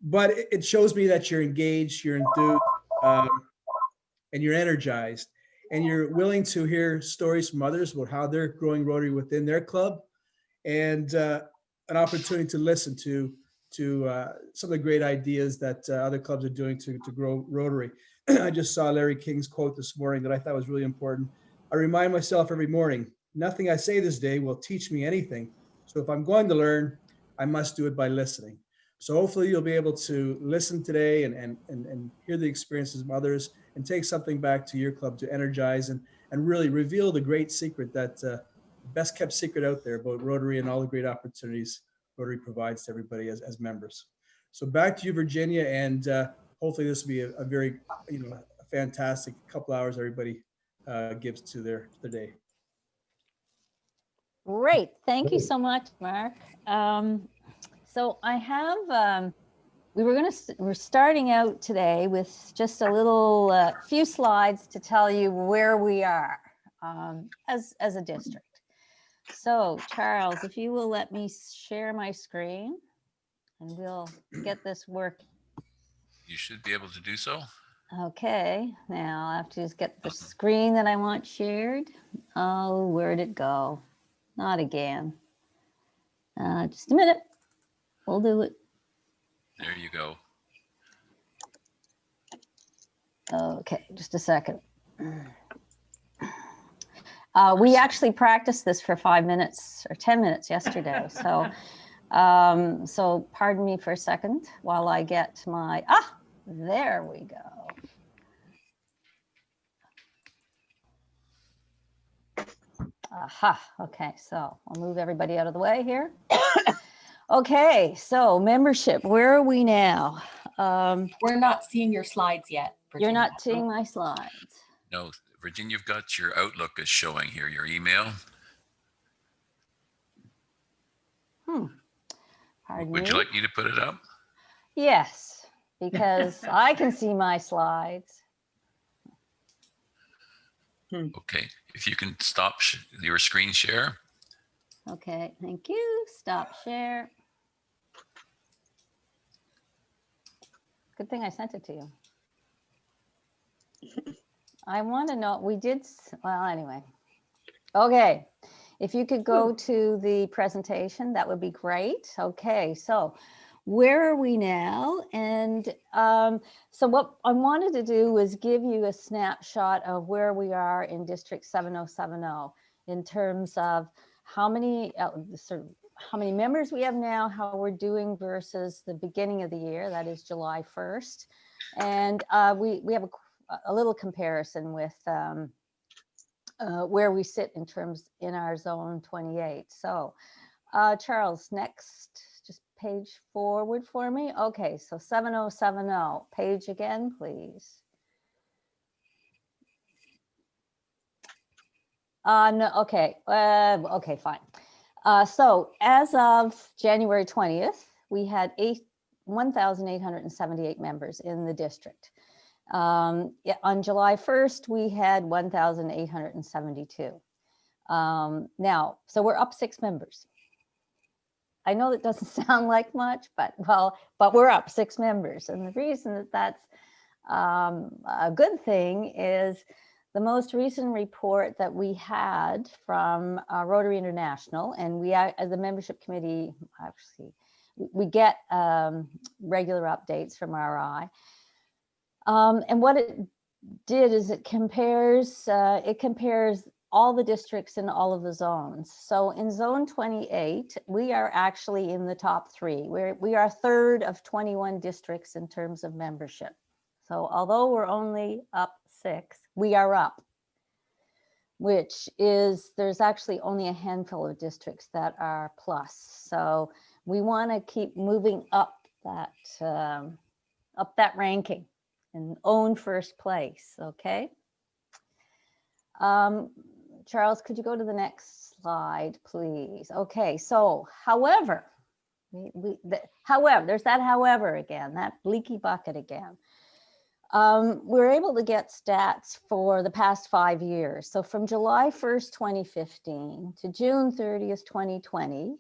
But it shows me that you're engaged, you're enthused, and you're energized, and you're willing to hear stories from others about how they're growing Rotary within their club, and an opportunity to listen to some of the great ideas that other clubs are doing to grow Rotary. I just saw Larry King's quote this morning that I thought was really important. I remind myself every morning, nothing I say this day will teach me anything. So if I'm going to learn, I must do it by listening. So hopefully you'll be able to listen today and hear the experiences of others and take something back to your club to energize and really reveal the great secret that best kept secret out there about Rotary and all the great opportunities Rotary provides to everybody as members. So back to you, Virginia, and hopefully this will be a very, a fantastic couple hours everybody gives to their day. Great, thank you so much, Mark. So I have, we're starting out today with just a little few slides to tell you where we are as a district. So Charles, if you will let me share my screen and we'll get this working. You should be able to do so. Okay, now I have to just get the screen that I want shared. Oh, where'd it go? Not again. Just a minute. We'll do it. There you go. Okay, just a second. We actually practiced this for 5 minutes or 10 minutes yesterday. So, so pardon me for a second while I get my, there we go. Aha, okay, so I'll move everybody out of the way here. Okay, so membership, where are we now? We're not seeing your slides yet, Virginia. You're not seeing my slides. No, Virginia, you've got your Outlook is showing here, your email. Pardon Would me? you like me to put it up? Yes, because I can see my slides. Okay, if you can stop your screen share. Okay, thank you. Stop share. Good thing I sent it to you. I want to know, we did, well, anyway. Okay, if you could go to the presentation, that would be great. Okay, so where are we now? And so what I wanted to do was give you a snapshot of where we are in District 7070 in terms of how many members we have now, how we're doing versus the beginning of the year, that is July 1st. And we have a little comparison with where we sit in our zone 28. So Charles, next, just page forward for me. Okay, so 7070, page again, please. No, okay, okay, fine. So as of January 20th, we had 1,878 members in the district. On July 1st, we had 1,872. Now, so we're up 6 members. I know that doesn't sound like much, but we're up 6 members. And the reason that that's a good thing is the most recent report that we had from Rotary International, and we, as a membership committee, actually, we get regular updates from RI. And what it did is it compares all the districts in all of the zones. So in zone 28, we are actually in the top 3. We are 1/3 of 21 districts in terms of membership. So although we're only up 6, we are up, which is, there's actually only a handful of districts that are plus. So we want to keep moving up that ranking and own first place, okay? Charles, could you go to the next slide, please? Okay, so however, there's that however again, that leaky bucket again. We're able to get stats for the past 5 years. So from July 1st, 2015 to June 30th, 2020,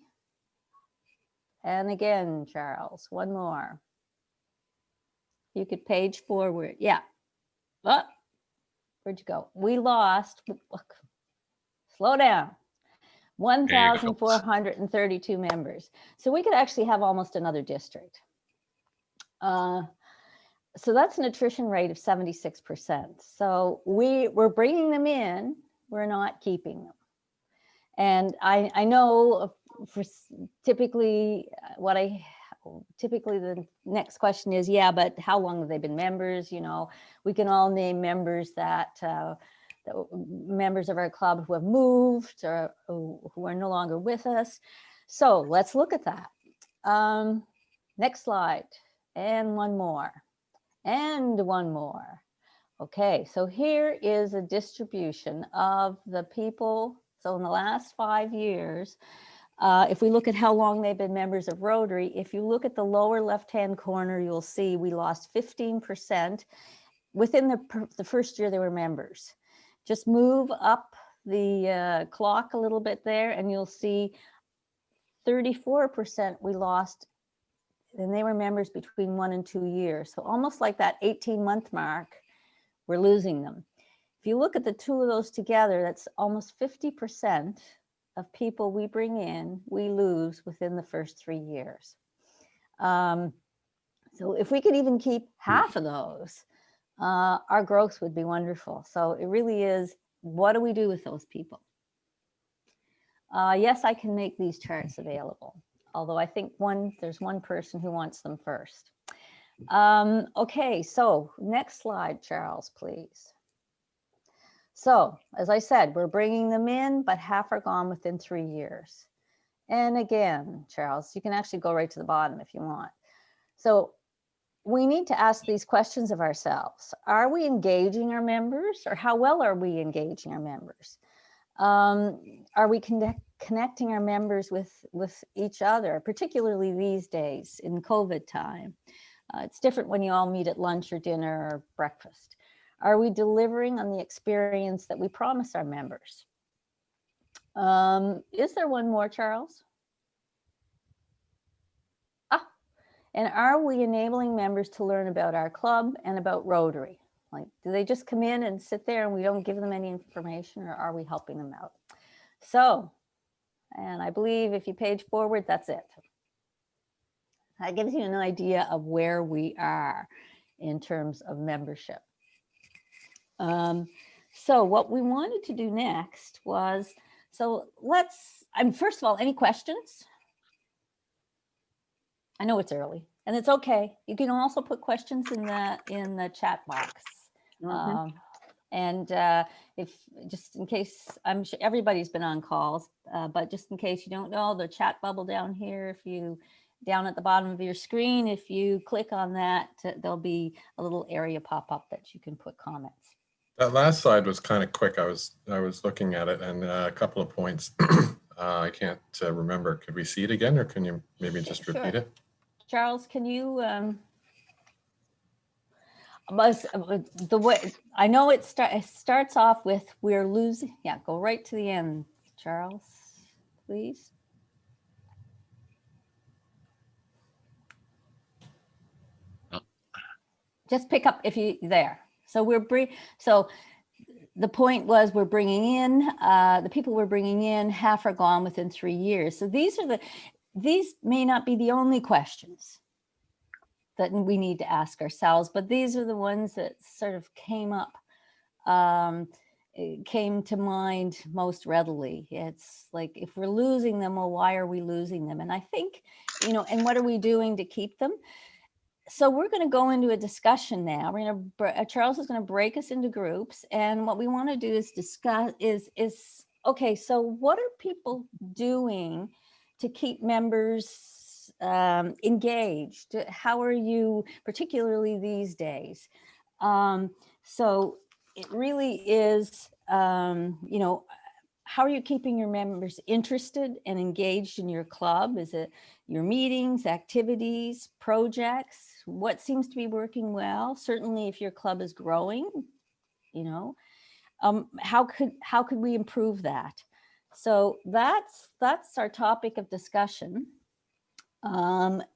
And again, Charles, one more. You could page forward. Yeah. Oh, where'd you go? We lost, look, slow down. There you go. 1,432 members. So we could actually have almost another district. So that's an attrition rate of 76%. So we're bringing them in, we're not keeping them. And I know for typically the next question is, yeah, but how long have they been members? You know, we can all name members that members of our club who have moved or who are no longer with us. So let's look at that. Next slide, and one more, and one more. Okay, so here is a distribution of the people. So in the last 5 years, if we look at how long they've been members of Rotary, if you look at the lower left-hand corner, you'll see we lost 15% within the first year they were members. Just move up the clock a little bit there and you'll see 34% we lost, and they were members between 1 and 2 years. So almost like that 18-month mark, we're losing them. If you look at the two of those together, that's almost 50% of people we bring in, we lose within the first 3 years. So if we could even keep half of those, our growth would be wonderful. So it really is, what do we do with those people? Yes, I can make these charts available, although I think there's one person who wants them first. Okay, so next slide, Charles, please. So as I said, we're bringing them in, but half are gone within 3 years. And again, Charles, you can actually go right to the bottom if you want. So we need to ask these questions of ourselves. Are we engaging our members, or how well are we engaging our members? Are we connecting our members with each other, particularly these days in COVID time? It's different when you all meet at lunch or dinner or breakfast. Are we delivering on the experience that we promise our members? Is there one more, Charles? And are we enabling members to learn about our club and about Rotary? Like, do they just come in and sit there and we don't give them any information, or are we helping them out? So, and I believe if you page forward, that's it. That gives you an idea of where we are in terms of membership. So what we wanted to do next was, first of all, any questions? I know it's early and it's okay. You can also put questions in the chat box. And if just in case, I'm sure everybody's been on calls, but just in case you don't know, the chat bubble down here, down at the bottom of your screen, if you click on that, there'll be a little area pop up that you can put comments. That last slide was kind of quick. I was looking at it, and a couple of points I can't remember. Could we see it again, or can you maybe just repeat it? Charles, can you? The way I know it starts off with we're losing. Yeah, go right to the end, Charles, please. Just pick up if you there. So so the point was we're bringing in the people we're bringing in, half are gone within 3 years. So these may not be the only questions that we need to ask ourselves, but these are the ones that sort of came to mind most readily. It's like, if we're losing them, well, why are we losing them? And I think, and what are we doing to keep them? So we're going to go into a discussion now. Charles is going to break us into groups, and what we want to do is discuss okay, so what are people doing to keep members engaged? How are you, particularly these days? So it really is, how are you keeping your members interested and engaged in your club? Is it your meetings, activities, projects? What seems to be working well? Certainly if your club is growing, how could we improve that? So that's our topic of discussion.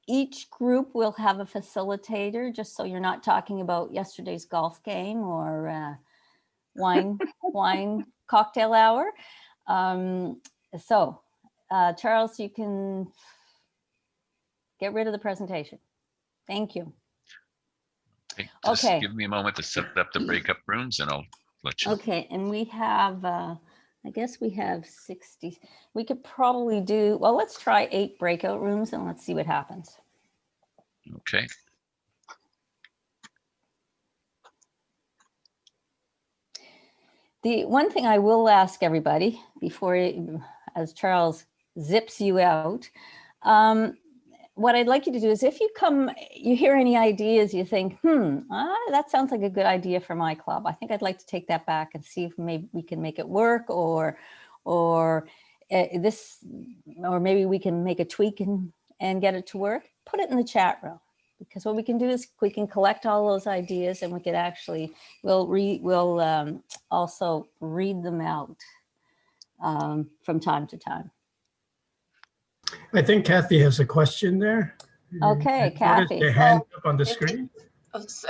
Each group will have a facilitator, just so you're not talking about yesterday's golf game or wine cocktail hour. Charles, you can get rid of the presentation. Thank you. Okay, just Okay. give me a moment to set up the breakup rooms and I'll let you. Okay, and we have, I guess we have 60. We could probably do, well, let's try 8 breakout rooms and let's see what happens. Okay. The one thing I will ask everybody before, as Charles zips you out, what I'd like you to do is if you hear any ideas, you think, that sounds like a good idea for my club. I think I'd like to take that back and see if maybe we can make it work or maybe we can make a tweak and get it to work. Put it in the chat room, because what we can do is we can collect all those ideas and we could actually, we'll also read them out from time to time. I think Kathy has a question there. Okay, I noticed Kathy. the hand up on the screen.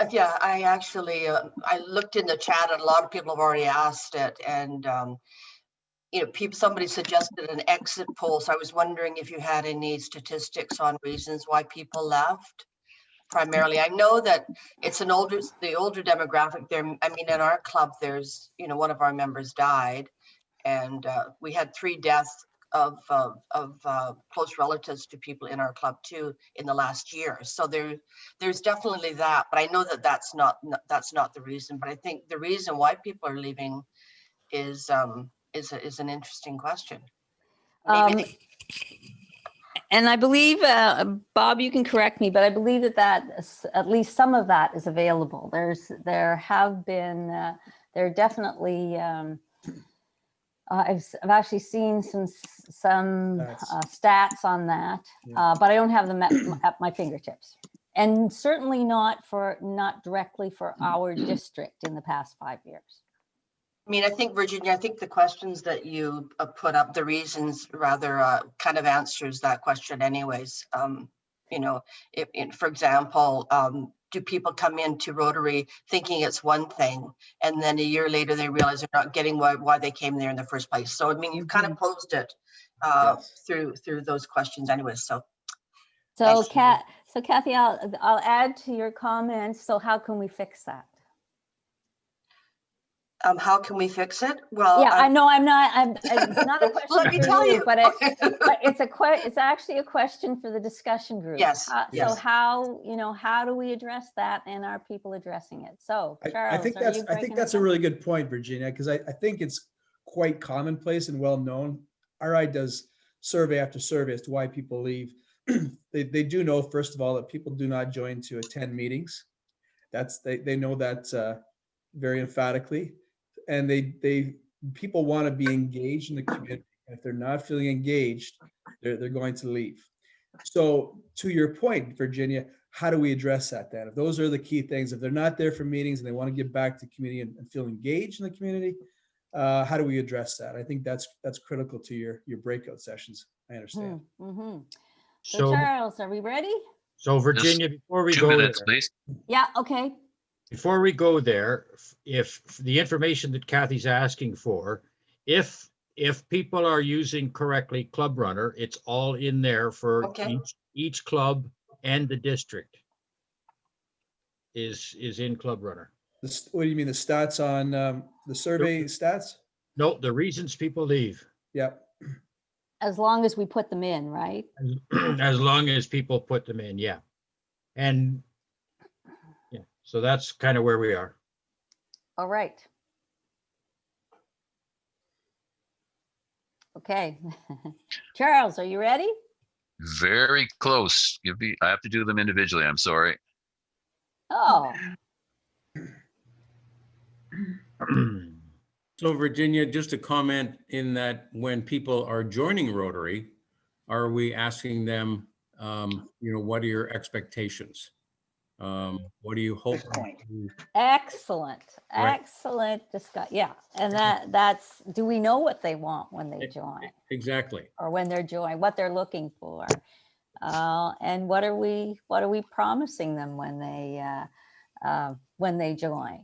Yeah, I actually, I looked in the chat and a lot of people have already asked it, and somebody suggested an exit poll. So I was wondering if you had any statistics on reasons why people left. Primarily, I know that it's the older demographic there. I mean, in our club, there's, one of our members died, and we had 3 deaths of close relatives to people in our club too in the last year. So there's definitely that, but I know that that's not the reason. But I think the reason why people are leaving is an interesting question. And I believe, Bob, you can correct me, but I believe that at least some of that is available. There are definitely. I've actually seen some stats on that, but I don't have them at my fingertips, and certainly not directly for our district in the past 5 years. I mean, I think, Virginia, the questions that you put up, the reasons rather kind of answers that question anyways. For example, do people come into Rotary thinking it's one thing, and then a year later they realize they're not getting why they came there in the first place? So, I mean, you've kind of posed it through those questions anyways. So Kathy, I'll add to your comments. So how can we fix that? How can we fix it? Well, yeah, I know it's not a question let me for tell you, but it's actually a question for the discussion group. Yes. So how do we address that, and are people addressing it? So Charles, I think that's a really good point, Virginia, because I think it's quite commonplace and well known. RI does survey after survey as to why people leave. They do know, first of all, that people do not join to attend meetings. They know that very emphatically. And people want to be engaged in the community. And if they're not feeling engaged, they're going to leave. So to your point, Virginia, how do we address that then? If those are the key things, if they're not there for meetings and they want to give back to the community and feel engaged in the community, how do we address that? I think that's critical to your breakout sessions. I understand. Mm-hmm. So Charles, are we ready? So Virginia, before we 2 go minutes, there, please. Yeah, okay. before we go there, if the information that Kathy's asking for, if people are using correctly Club Runner, it's all in there for each club, and the district is in Club Runner. What do you mean, the stats on the survey stats? No, the reasons people leave. Yep. As long as we put them in, right? As long as people put them in, yeah. And yeah, so that's kind of where we are. All right. Okay. Charles, are you ready? Very close. I have to do them individually. I'm sorry. Oh. So Virginia, just a comment in that when people are joining Rotary, are we asking them, what are your expectations? What do you hope? Excellent. Right. Excellent discussion. Yeah. And that's, do we know what they want when they join? Exactly. Or when they're joining, what they're looking for? And what are we promising them when they join?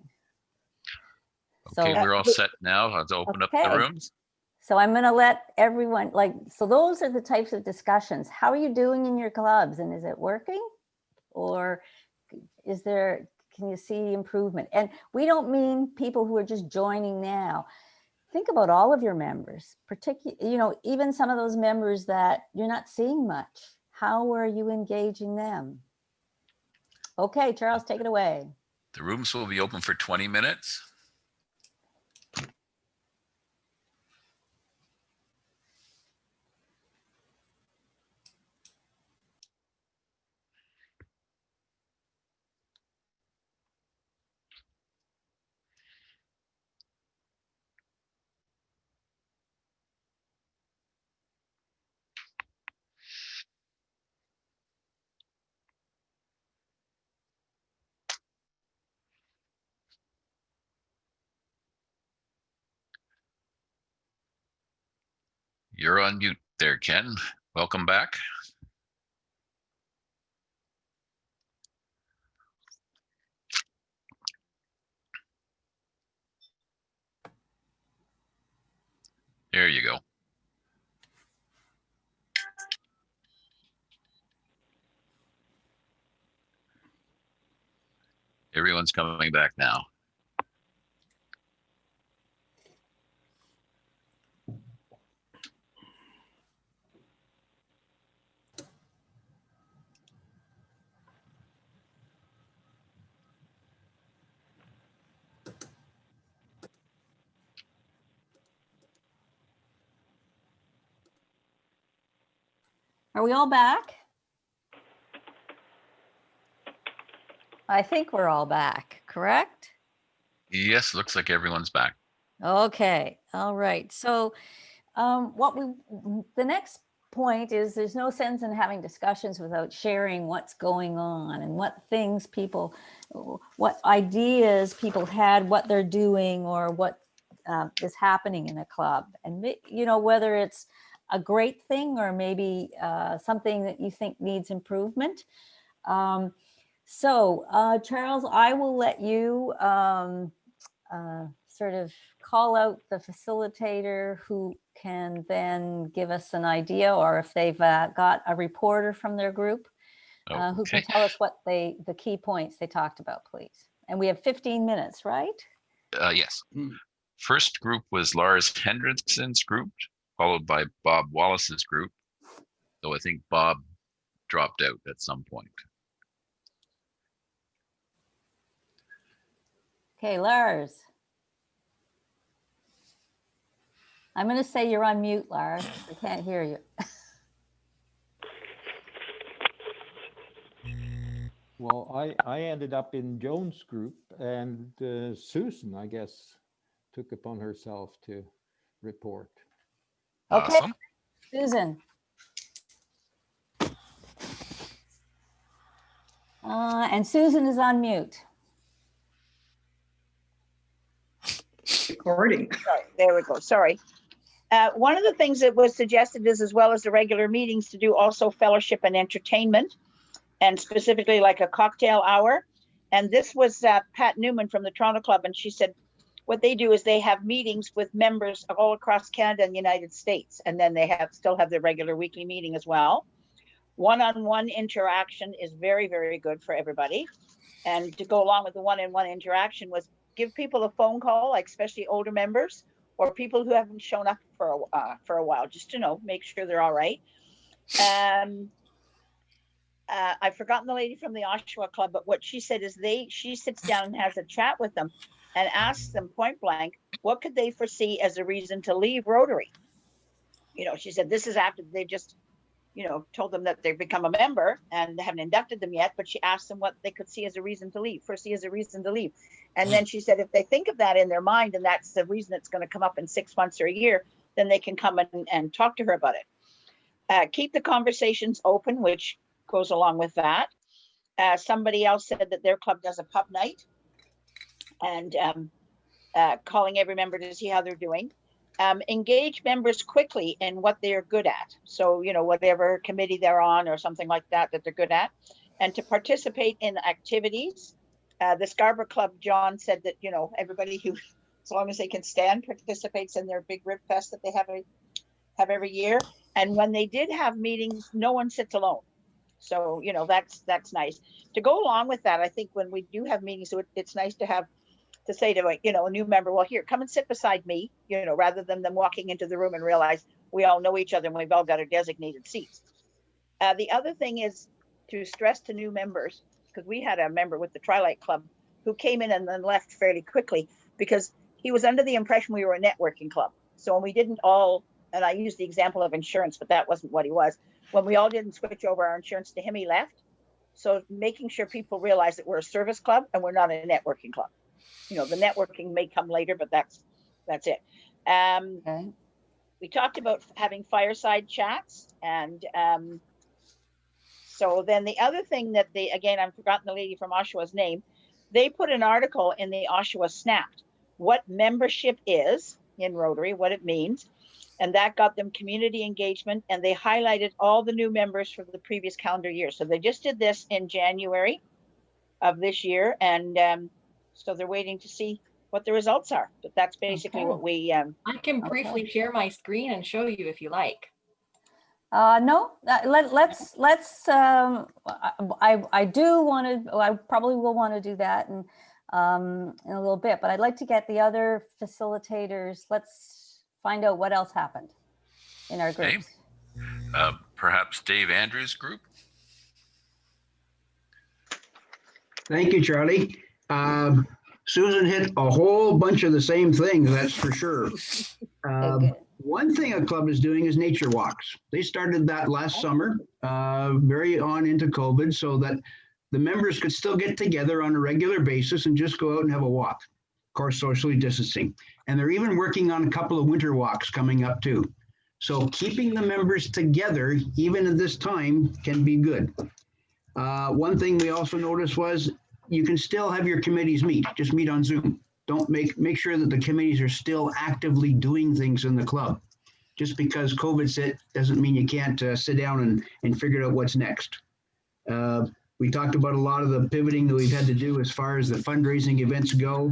Okay, So- we're all set now. Let's open up the Okay. rooms. So I'm going to let everyone, so those are the types of discussions. How are you doing in your clubs, and is it working? Or can you see improvement? And we don't mean people who are just joining now. Think about all of your members, particularly, even some of those members that you're not seeing much. How are you engaging them? Okay, Charles, take it away. The rooms will be open for 20 minutes. You're on mute there, Ken. Welcome back. There you go. Everyone's coming back now. Are we all back? I think we're all back, correct? Yes, looks like everyone's back. Okay, all right. So the next point is there's no sense in having discussions without sharing what's going on and what ideas people had, what they're doing, or what is happening in a club. And, whether it's a great thing or maybe something that you think needs improvement. So Charles, I will let you sort of call out the facilitator who can then give us an idea, or if they've got a reporter from their group who can Okay. tell us what the key points they talked about, please. And we have 15 minutes, right? Yes. First group was Lars Hendrickson's group, followed by Bob Wallace's group. So I think Bob dropped out at some point. Okay, Lars. I'm going to say you're on mute, Lars. I can't hear you. Well, I ended up in Joan's group, and Susan, I guess, took upon herself to report. Okay, Awesome. Susan. And Susan is on mute. Recording. Sorry, there we go. Sorry. One of the things that was suggested is, as well as the regular meetings, to do also fellowship and entertainment, and specifically like a cocktail hour. And this was Pat Newman from the Toronto Club, and she said what they do is they have meetings with members all across Canada and the United States, and then they still have their regular weekly meeting as well. One-on-one interaction is very, very good for everybody. And to go along with the one-on-one interaction was give people a phone call, like especially older members or people who haven't shown up for a while, just to make sure they're all right. I've forgotten the lady from the Oshawa Club, but what she said is she sits down and has a chat with them and asks them point blank, what could they foresee as a reason to leave Rotary? She said this is after they've just told them that they've become a member and they haven't inducted them yet, but she asked them what they could see as a reason to leave, foresee as a reason to leave. And then she said, if they think of that in their mind, and that's the reason it's going to come up in 6 months or a year, then they can come and talk to her about it. Keep the conversations open, which goes along with that. Somebody else said that their club does a pub night and calling every member to see how they're doing. Engage members quickly in what they're good at. So, you know, whatever committee they're on or something like that, that they're good at, and to participate in activities. The Scarborough Club, John said that, you know, everybody who, as long as they can stand, participates in their big rib fest that they have every year. And when they did have meetings, no one sits alone. So, you know, that's nice. To go along with that, I think when we do have meetings, it's nice to say to, you know, a new member, well, here, come and sit beside me, you know, rather than them walking into the room and realize we all know each other and we've all got our designated seats. The other thing is to stress to new members, because we had a member with the Twilight Club who came in and then left fairly quickly because he was under the impression we were a networking club. So when we didn't all, and I used the example of insurance, but that wasn't what he was. When we all didn't switch over our insurance to him, he left. So making sure people realize that we're a service club and we're not a networking club. You know, the networking may come later, but that's it. Okay. We talked about having fireside chats, and so then the other thing that again, I've forgotten the lady from Oshawa's name, they put an article in the Oshawa Snapped, what membership is in Rotary, what it means, and that got them community engagement, and they highlighted all the new members from the previous calendar year. So they just did this in January of this year, and so they're waiting to see what the results are. But that's basically what we. I can briefly share my screen and show you if you like. No, let's. I do want to. I probably will want to do that in a little bit. But I'd like to get the other facilitators. Let's find out what else happened in our groups. Okay. Perhaps Dave Andrews' group. Thank you, Charlie. Susan hit a whole bunch of the same things, that's for sure. One thing a club is doing is nature walks. They started that last summer, very on into COVID, so that the members could still get together on a regular basis and just go out and have a walk. Of course, socially distancing. And they're even working on a couple of winter walks coming up too. So keeping the members together, even at this time, can be good. One thing we also noticed was you can still have your committees meet, just meet on Zoom. Don't make sure that the committees are still actively doing things in the club. Just because COVID's hit doesn't mean you can't sit down and figure out what's next. We talked about a lot of the pivoting that we've had to do as far as the fundraising events go,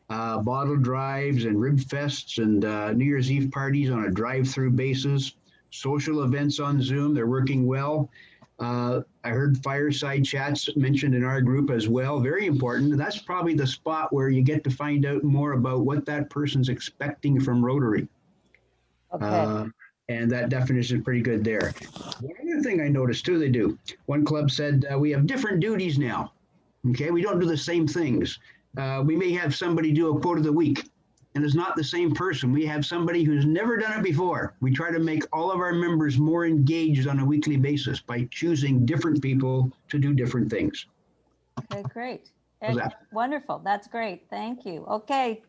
bottle drives and rib fests and New Year's Eve parties on a drive-through basis, social events on Zoom, they're working well. I heard fireside chats mentioned in our group as well. Very important. And that's probably the spot where you get to find out more about what that person's expecting from Rotary. Okay. And that definition is pretty good there. One other thing I noticed too, they do. One club said, we have different duties now. Okay, we don't do the same things. We may have somebody do a quote of the week, and it's not the same person. We have somebody who's never done it before. We try to make all of our members more engaged on a weekly basis by choosing different people to do different things. Okay, great. How's that? Wonderful. That's great. Thank you. Okay,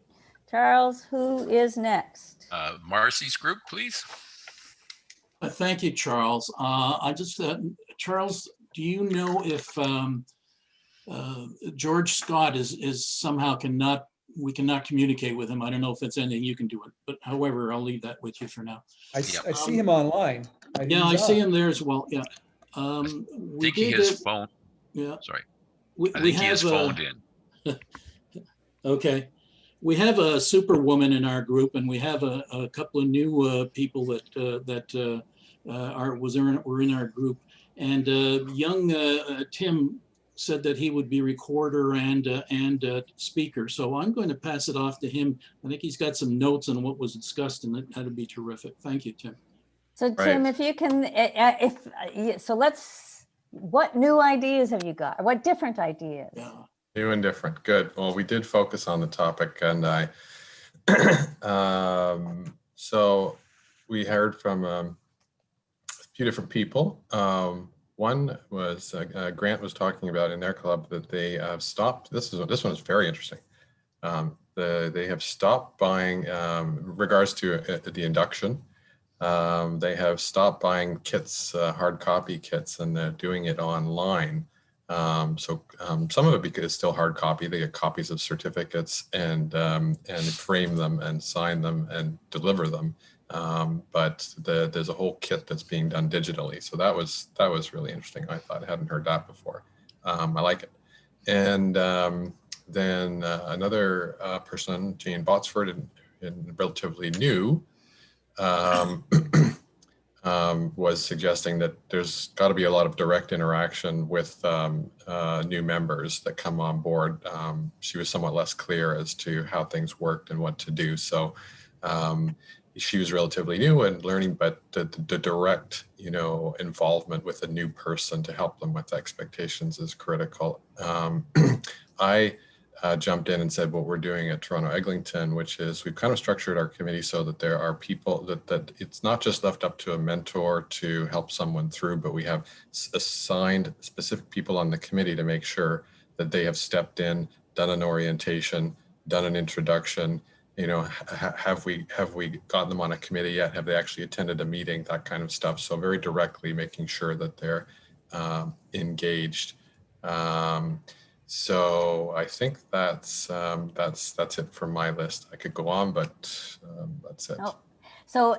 Charles, who is next? Marcy's group, please. Thank you, Charles. Charles, do you know if George Scott is somehow we cannot communicate with him? I don't know if it's anything you can do it, but however, I'll leave that with you for now. I see him online. I see him there as well. Yeah. I think he has phone. Yeah. Sorry. I think he has phoned in. Okay. We have a superwoman in our group, and we have a couple of new people that were in our group. And young Tim said that he would be recorder and speaker. So I'm going to pass it off to him. I think he's got some notes on what was discussed, and that'd be terrific. Thank you, Tim. So Tim, if you can, what new ideas have you got? What different ideas? Yeah. New and different. Good. Well, we did focus on the topic, and so we heard from a few different people. One was Grant was talking about in their club that they have stopped. This one is very interesting. They have stopped buying, regards to the induction. They have stopped buying kits, hard copy kits, and they're doing it online. Some of it because it's still hard copy. They get copies of certificates and frame them and sign them and deliver them. But there's a whole kit that's being done digitally. So that was really interesting. I thought I hadn't heard that before. I like it. And then another person, Jane Botsford, and relatively new, was suggesting that there's got to be a lot of direct interaction with new members that come on board. She was somewhat less clear as to how things worked and what to do. So she was relatively new and learning, but the direct, involvement with a new person to help them with expectations is critical. I jumped in and said what we're doing at Toronto Eglinton, which is we've kind of structured our committee so that there are people that it's not just left up to a mentor to help someone through, but we have assigned specific people on the committee to make sure that they have stepped in, done an orientation, done an introduction. Have we gotten them on a committee yet? Have they actually attended a meeting? That kind of stuff. So very directly making sure that they're engaged. So I think that's it for my list. I could go on, but that's it. Oh. So,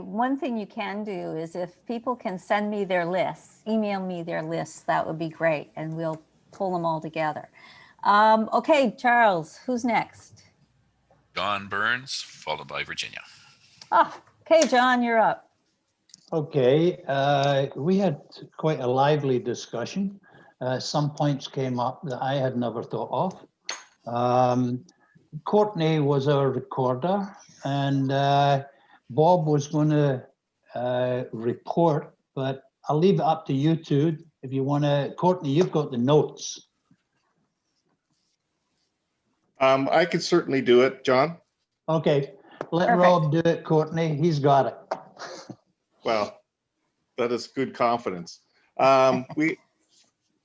one thing you can do is if people can send me their lists, email me their lists, that would be great, and we'll pull them all together. Okay, Charles, who's next? John Burns, followed by Virginia. Okay, John, you're up. Okay, we had quite a lively discussion. Some points came up that I had never thought of. Courtney was our recorder, and Bob was going to report, but I'll leave it up to you two. If you want to, Courtney, you've got the notes. I could certainly do it, John. Okay, let Perfect. Rob do it, Courtney. He's got it. Well, that is good confidence.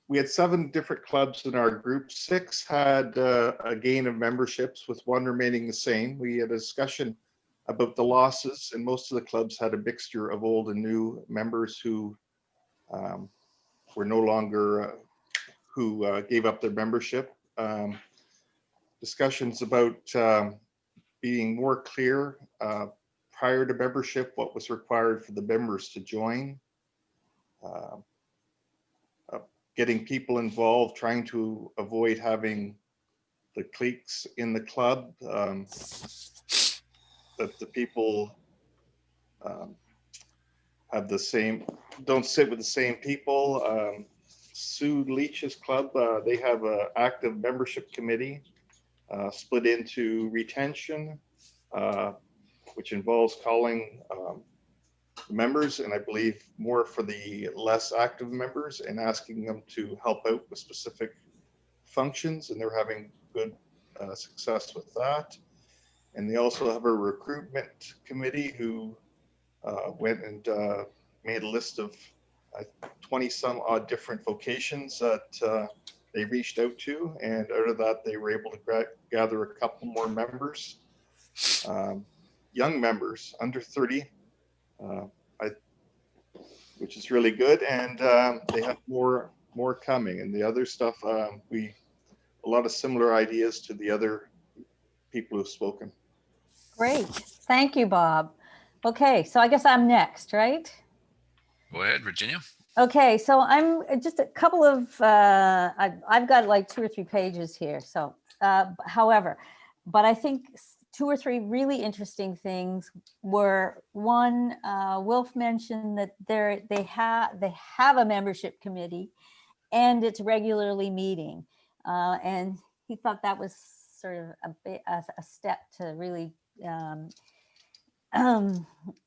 We had 7 different clubs in our group. 6 had a gain of memberships, with 1 remaining the same. We had a discussion about the losses, and most of the clubs had a mixture of old and new members who were no longer, who gave up their membership. Discussions about being more clear prior to membership, what was required for the members to join. Getting people involved, trying to avoid having the cliques in the club, that the people have the same, don't sit with the same people. Sue Leach's club, they have an active membership committee split into retention, which involves calling members, and I believe more for the less active members, and asking them to help out with specific functions, and they're having good success with that. And they also have a recruitment committee who went and made a list of 20 some odd different vocations that they reached out to, and out of that they were able to gather a couple more members, young members under 30, which is really good, and they have more coming. And the other stuff, a lot of similar ideas to the other people who've spoken. Great, thank you, Bob. Okay, so I guess I'm next, right? Go ahead, Virginia. Okay, so I'm just a couple of, I've got like 2 or 3 pages here. So, however, but I think 2 or 3 really interesting things were, one, Wilf mentioned that they have a membership committee and it's regularly meeting. And he thought that was sort of a step to really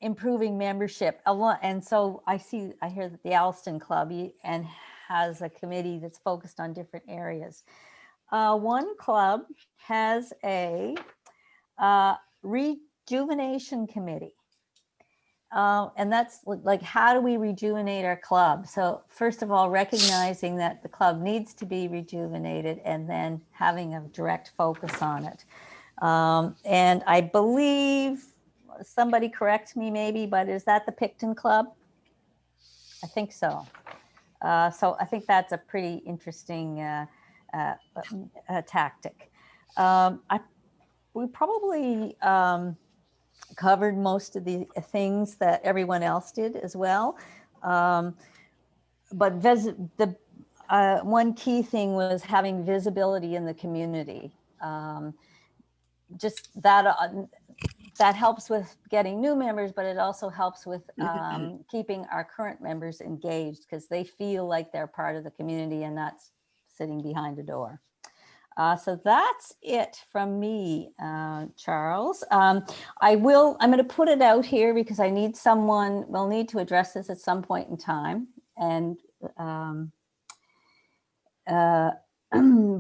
improving membership a lot. And so I hear that the Alston Club and has a committee that's focused on different areas. One club has a rejuvenation committee. And that's like, how do we rejuvenate our club? So first of all, recognizing that the club needs to be rejuvenated, and then having a direct focus on it. And I believe, somebody correct me maybe, but is that the Picton Club? I think so. So I think that's a pretty interesting tactic. We probably covered most of the things that everyone else did as well. But one key thing was having visibility in the community. Just that helps with getting new members, but it also helps with keeping our current members engaged because they feel like they're part of the community and not sitting behind a door. So that's it from me, Charles. I'm going to put it out here because I need someone, we'll need to address this at some point in time. And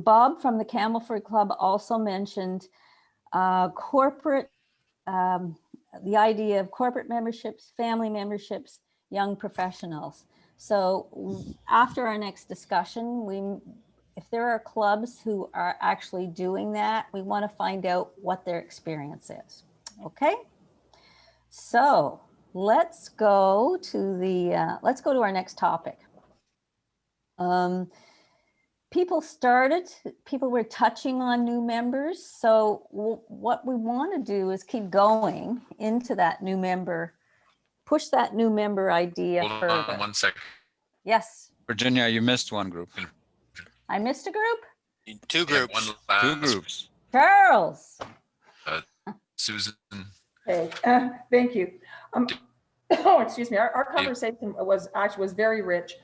Bob from the Camelford Club also mentioned corporate, the idea of corporate memberships, family memberships, young professionals. So after our next discussion, if there are clubs who are actually doing that, we want to find out what their experience is. Okay, so let's go to our next topic. People were touching on new members. So what we want to do is keep going into that new member, push that new member idea further. Hold on 1 second. Yes. Virginia, you missed one group. I missed a group? Two groups. Two groups. Charles. Susan. Okay, thank you. Oh, excuse me. Our conversation was very rich.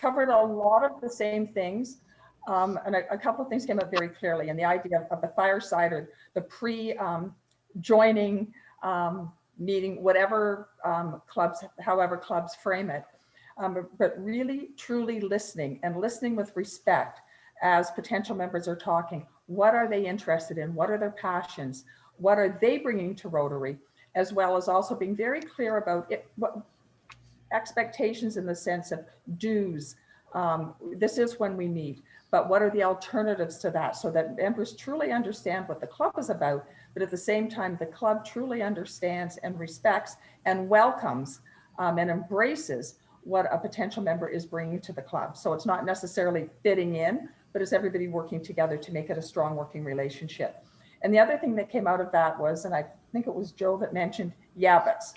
Covered a lot of the same things, and a couple of things came up very clearly. And the idea of the fireside or the pre-joining meeting, whatever however clubs frame it, but really truly listening and listening with respect as potential members are talking. What are they interested in? What are their passions? What are they bringing to Rotary? As well as also being very clear about what expectations in the sense of dues. This is when we meet, but what are the alternatives to that so that members truly understand what the club is about, but at the same time, the club truly understands and respects and welcomes and embraces what a potential member is bringing to the club. So it's not necessarily fitting in, but it's everybody working together to make it a strong working relationship. And the other thing that came out of that was, and I think it was Joe that mentioned, yeah, buts.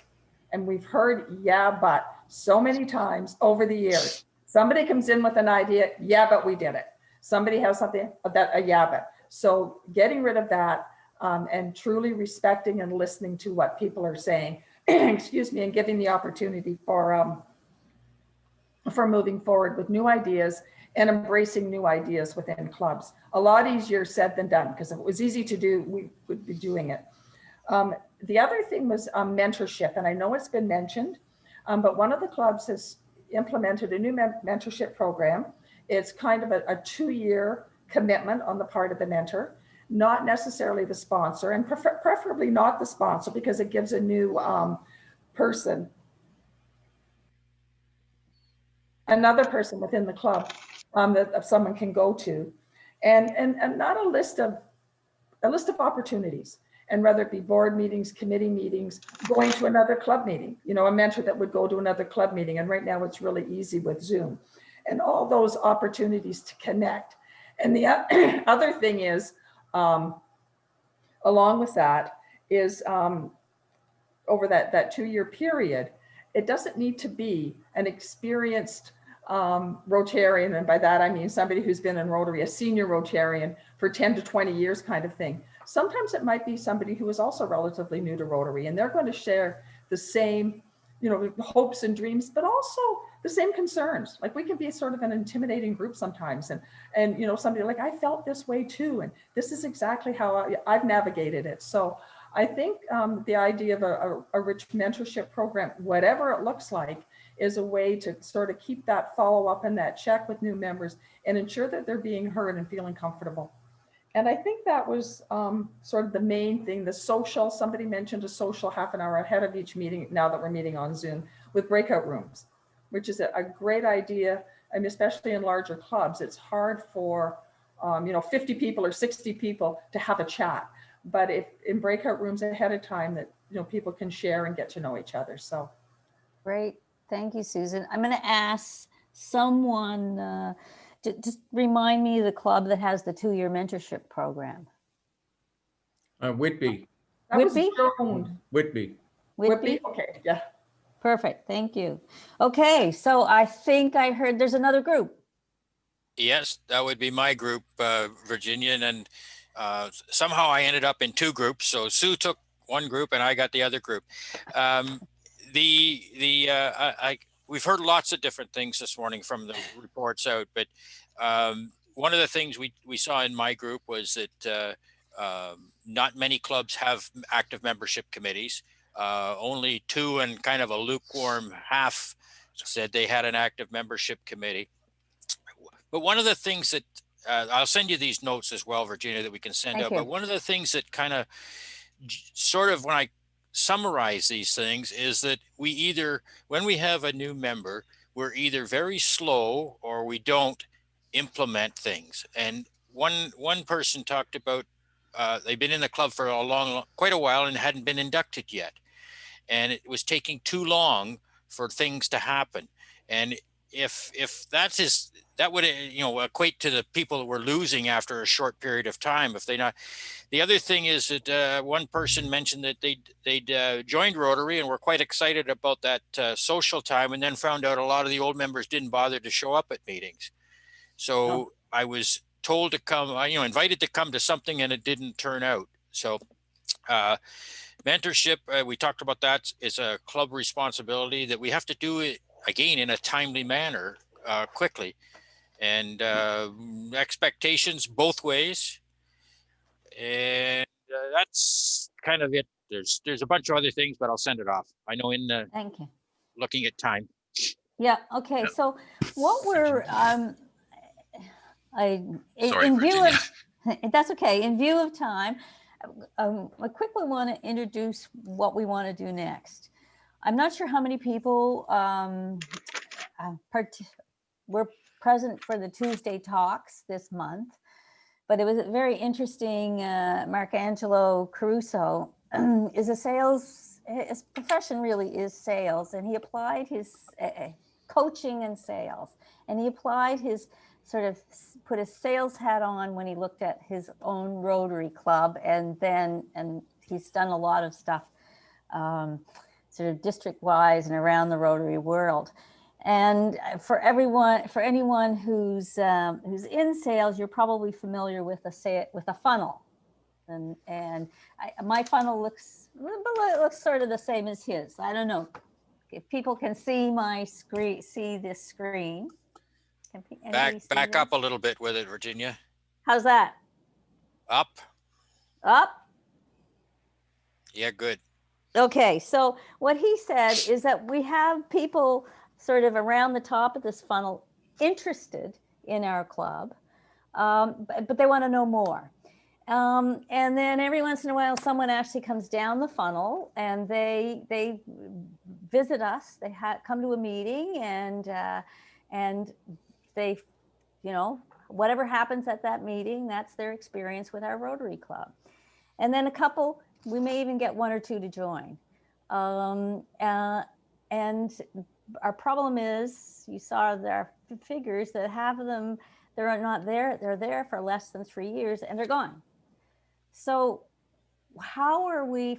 And we've heard yeah, but so many times over the years. Somebody comes in with an idea, yeah, but we did it. Somebody has something, a yeah, but. So getting rid of that and truly respecting and listening to what people are saying, excuse me, and giving the opportunity for moving forward with new ideas and embracing new ideas within clubs. A lot easier said than done, because if it was easy to do, we would be doing it. The other thing was mentorship, and I know it's been mentioned, but one of the clubs has implemented a new mentorship program. It's kind of a 2-year commitment on the part of the mentor, not necessarily the sponsor, and preferably not the sponsor, because it gives a new person, another person within the club that someone can go to, and not a list of opportunities. And whether it be board meetings, committee meetings, going to another club meeting, a mentor that would go to another club meeting. And right now it's really easy with Zoom and all those opportunities to connect. And the other thing is, along with that is over that 2-year period, it doesn't need to be an experienced Rotarian. And by that, I mean somebody who's been in Rotary, a senior Rotarian for 10 to 20 years kind of thing. Sometimes it might be somebody who is also relatively new to Rotary, and they're going to share the same, hopes and dreams, but also the same concerns. Like we can be sort of an intimidating group sometimes, and somebody like, I felt this way too, and this is exactly how I've navigated it. So I think the idea of a rich mentorship program, whatever it looks like, is a way to sort of keep that follow up and that check with new members and ensure that they're being heard and feeling comfortable. And I think that was sort of the main thing. The social, somebody mentioned a social half an hour ahead of each meeting, now that we're meeting on Zoom, with breakout rooms, which is a great idea. And especially in larger clubs, it's hard for 50 people or 60 people to have a chat. But if in breakout rooms ahead of time that people can share and get to know each other. So great. Thank you, Susan. I'm going to ask someone to just remind me of the club that has the 2-year mentorship program. Whitby. That was Whitby? Joan. Whitby. Whitby? Okay, yeah. Perfect. Thank you. Okay, so I think I heard there's another group. Yes, that would be my group, Virginia, and somehow I ended up in 2 groups. So Sue took one group and I got the other group. We've heard lots of different things this morning from the reports out, but one of the things we saw in my group was that not many clubs have active membership committees. Only 2 and kind of a lukewarm half said they had an active membership committee. But one of the things that I'll send you these notes as well, Virginia, that we can send out. But one of the things that kind of sort of when I summarize these things is that we either, when we have a new member, we're either very slow or we don't implement things. And one person talked about they've been in the club for quite a while and hadn't been inducted yet. And it was taking too long for things to happen. And if that would equate to the people that we're losing after a short period of time. If they not, the other thing is that one person mentioned that they'd joined Rotary and were quite excited about that social time, and then found out a lot of the old members didn't bother to show up at meetings. So I was told to come, invited to come to something, and it didn't turn out. So mentorship, we talked about that, is a club responsibility that we have to do it again in a timely manner, quickly, and expectations both ways. And that's kind of it. There's a bunch of other things, but I'll send it off. I know Thank you. Looking at time. Yeah. Okay. So what we're Sorry, in view Virginia. of that's okay. In view of time, I quickly want to introduce what we want to do next. I'm not sure how many people were present for the Tuesday talks this month, but it was very interesting. Mark Angelo Caruso is a sales, his profession really is sales, and he applied his coaching and sales, and he applied his put his sales hat on when he looked at his own Rotary Club, and he's done a lot of stuff sort of district-wise and around the Rotary world. And for anyone who's in sales, you're probably familiar with a funnel, and my funnel looks sort of the same as his. I don't know if people can see my screen, see this screen. Back up a little bit with it, Virginia. How's that? Up. Yeah, good. Okay, so what he said is that we have people sort of around the top of this funnel interested in our club, but they want to know more. And then every once in a while, someone actually comes down the funnel and they visit us. They come to a meeting, and they, whatever happens at that meeting, that's their experience with our Rotary Club. And then we may even get 1 or 2 to join. And our problem is, you saw their figures, that half of them, they're not there, they're there for less than 3 years and they're gone. So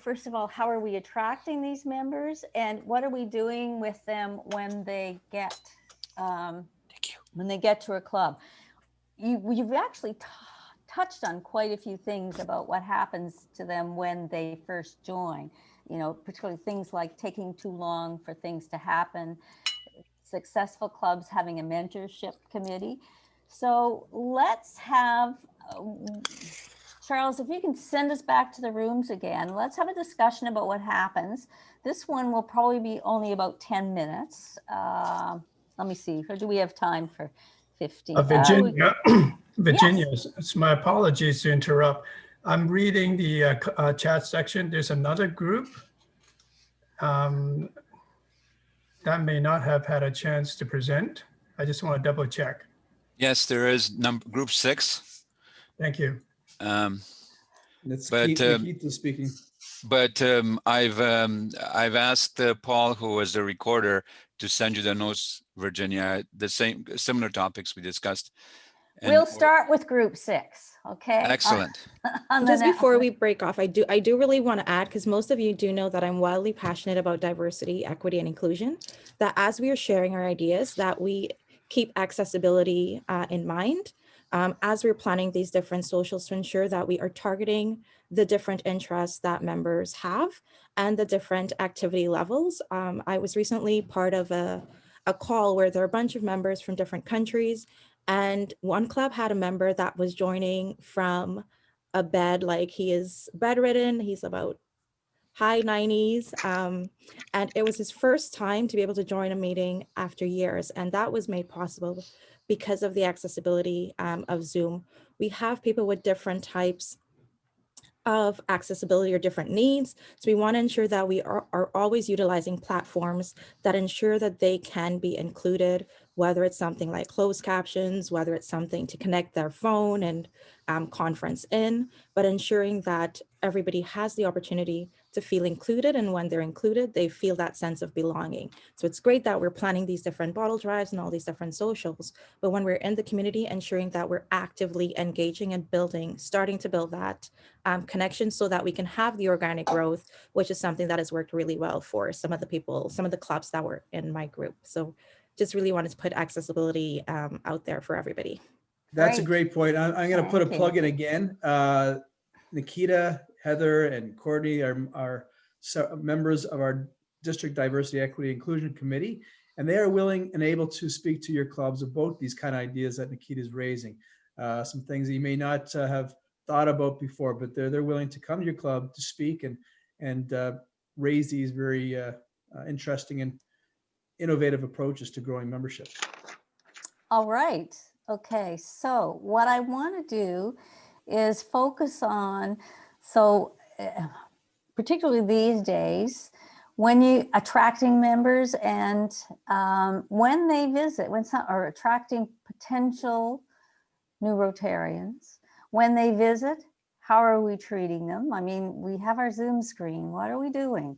first of all, how are we attracting these members, and what are we doing with them when they get to a club? You've actually touched on quite a few things about what happens to them when they first join, particularly things like taking too long for things to happen, successful clubs having a mentorship committee. So let's have, Charles, if you can send us back to the rooms again, let's have a discussion about what happens. This one will probably be only about 10 minutes. Let me see, or do we have time for 15? Virginia, Virginia, yes. It's my apologies to interrupt. I'm reading the chat section. There's another group that may not have had a chance to present. I just want to double check. Yes, there is group 6. Thank you. That's Keith is speaking. But I've asked Paul, who was the recorder, to send you the notes, Virginia, the similar topics we discussed. We'll start with group 6, okay? Excellent. Just before we break off, I do really want to add, because most of you do know that I'm wildly passionate about diversity, equity, and inclusion, that as we are sharing our ideas, that we keep accessibility in mind as we're planning these different socials, to ensure that we are targeting the different interests that members have and the different activity levels. I was recently part of a call where there are a bunch of members from different countries, and one club had a member that was joining from a bed, like he is bedridden, he's about high 90s, and it was his first time to be able to join a meeting after years, and that was made possible because of the accessibility of Zoom. We have people with different types of accessibility or different needs. So we want to ensure that we are always utilizing platforms that ensure that they can be included, whether it's something like closed captions, whether it's something to connect their phone and conference in, but ensuring that everybody has the opportunity to feel included. And when they're included, they feel that sense of belonging. So it's great that we're planning these different bottle drives and all these different socials, but when we're in the community, ensuring that we're actively engaging and building, starting to build that connection so that we can have the organic growth, which is something that has worked really well for some of the people, some of the clubs that were in my group. So just really wanted to put accessibility out there for everybody. That's a great point. I'm going to put a plug in again. Nikita, Heather, and Courtney are members of our District Diversity, Equity, Inclusion Committee, and they are willing and able to speak to your clubs about these kind of ideas that Nikita is raising. Some things that you may not have thought about before, but they're willing to come to your club to speak and raise these very interesting and innovative approaches to growing membership. All right. Okay. So what I want to do is focus on, particularly these days, when you attracting members and when they visit, or attracting potential new Rotarians, when they visit, how are we treating them? I mean, we have our Zoom screen. What are we doing?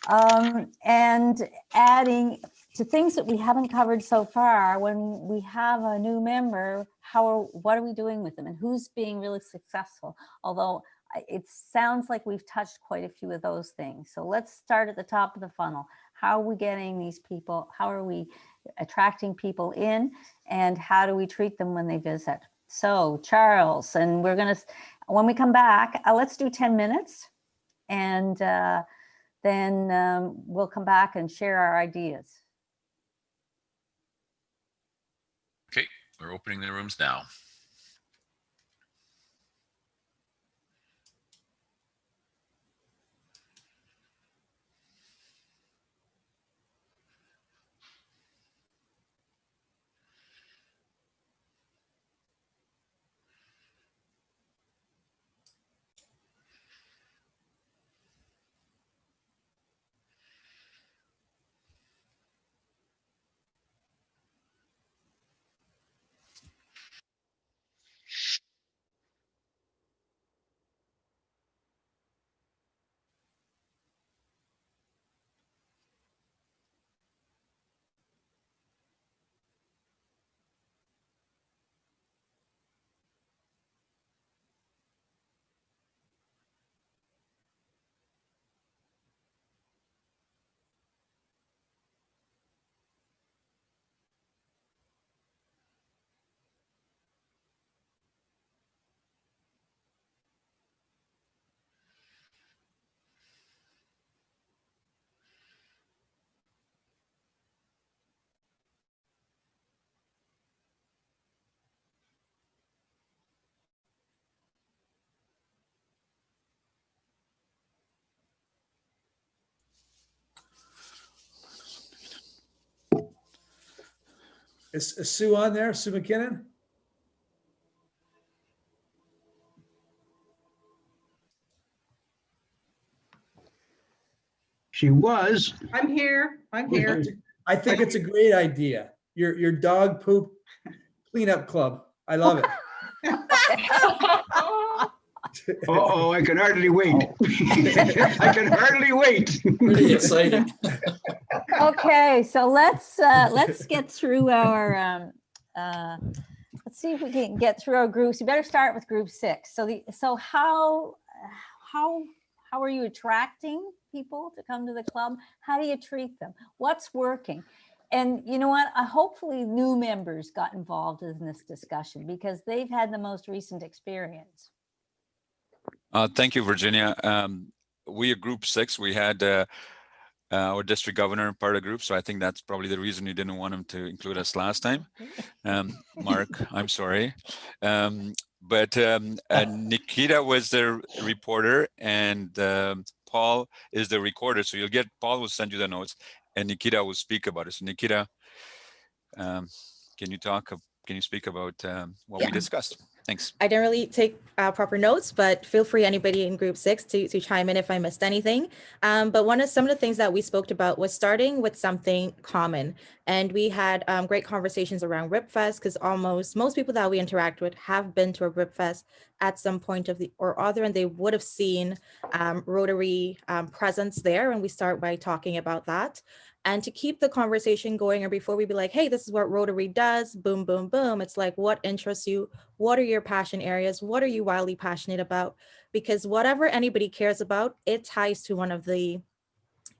And adding to things that we haven't covered so far, when we have a new member, what are we doing with them, and who's being really successful? Although it sounds like we've touched quite a few of those things. So let's start at the top of the funnel. How are we getting these people? How are we attracting people in? And how do we treat them when they visit? So Charles, and we're gonna, when we come back, let's do 10 minutes and then we'll come back and share our ideas. Okay, we're opening the rooms now. Is Sue on there? Sue McKinnon? She was. I'm here. I'm here. I think it's a great idea. Your dog poop cleanup club. I love it. Uh-oh, I can hardly wait. I can hardly wait. Pretty exciting. Okay, so let's get through our let's see if we can get through our groups. You better start with group 6. So how are you attracting people to come to the club? How do you treat them? What's working? And you know what? Hopefully new members got involved in this discussion because they've had the most recent experience. Thank you, Virginia. We at Group 6, we had our district governor part of the group, so I think that's probably the reason you didn't want him to include us last time. Mark, I'm sorry. But Nikita was the reporter, and Paul is the recorder. So Paul will send you the notes, and Nikita will speak about it. So Nikita, can you speak about what we discussed? Thanks. I didn't really take proper notes, but feel free, anybody in group 6 to chime in if I missed anything. But some of the things that we spoke about was starting with something common. And we had great conversations around RipFest because most people that we interact with have been to a RipFest at some point or other, and they would have seen Rotary presence there. And we start by talking about that. And to keep the conversation going, or before we be like, hey, this is what Rotary does, boom, boom, boom. It's like, what interests you? What are your passion areas? What are you wildly passionate about? Because whatever anybody cares about, it ties to one of the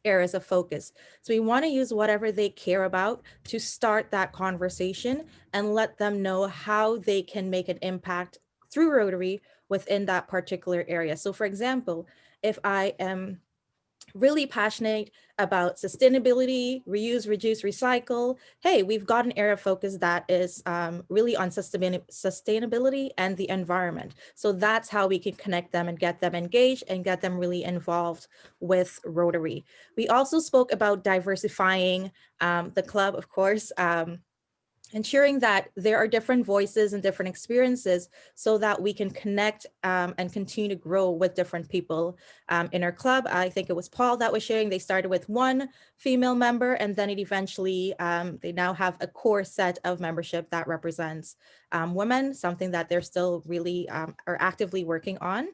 areas of focus. So we want to use whatever they care about to start that conversation and let them know how they can make an impact through Rotary within that particular area. So for example, if I am really passionate about sustainability, reuse, reduce, recycle. Hey, we've got an area of focus that is really on sustainability and the environment. So that's how we can connect them and get them engaged and get them really involved with Rotary. We also spoke about diversifying the club, of course, ensuring that there are different voices and different experiences so that we can connect and continue to grow with different people in our club. I think it was Paul that was sharing, they started with one female member and then it eventually, they now have a core set of membership that represents women, something that they're still really are actively working on.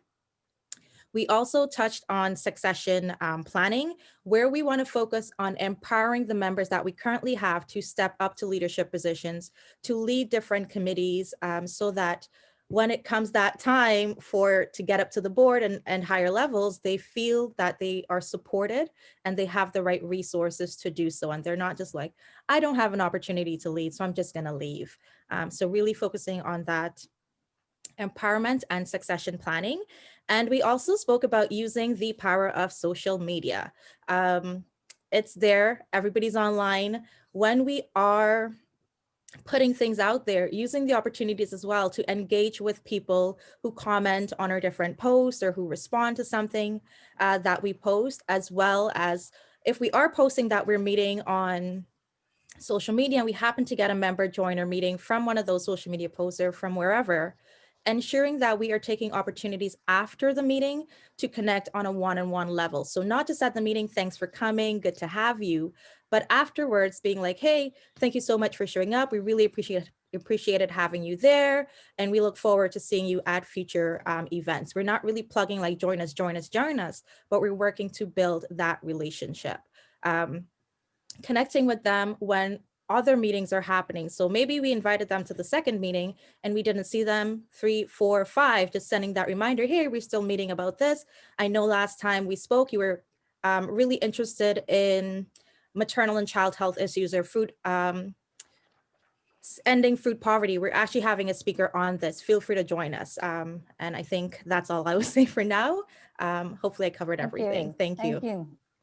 We also touched on succession planning, where we want to focus on empowering the members that we currently have to step up to leadership positions, to lead different committees, so that when it comes that time to get up to the board and higher levels, they feel that they are supported and they have the right resources to do so. And they're not just like, I don't have an opportunity to lead, so I'm just going to leave. So really focusing on that empowerment and succession planning. And we also spoke about using the power of social media. It's there, everybody's online. When we are putting things out there, using the opportunities as well to engage with people who comment on our different posts or who respond to something that we post, as well as if we are posting that we're meeting on social media and we happen to get a member join our meeting from one of those social media posts or from wherever, ensuring that we are taking opportunities after the meeting to connect on a one-on-one level. So not just at the meeting, thanks for coming, good to have you, but afterwards being like, hey, thank you so much for showing up. We really appreciated having you there. And we look forward to seeing you at future events. We're not really plugging like, join us, but we're working to build that relationship. Connecting with them when other meetings are happening. So maybe we invited them to the second meeting and we didn't see them 3, 4, 5, just sending that reminder, hey, we're still meeting about this. I know last time we spoke, you were really interested in maternal and child health issues or food, ending food poverty. We're actually having a speaker on this. Feel free to join us. And I think that's all I will say for now. Hopefully I covered everything. Thank you.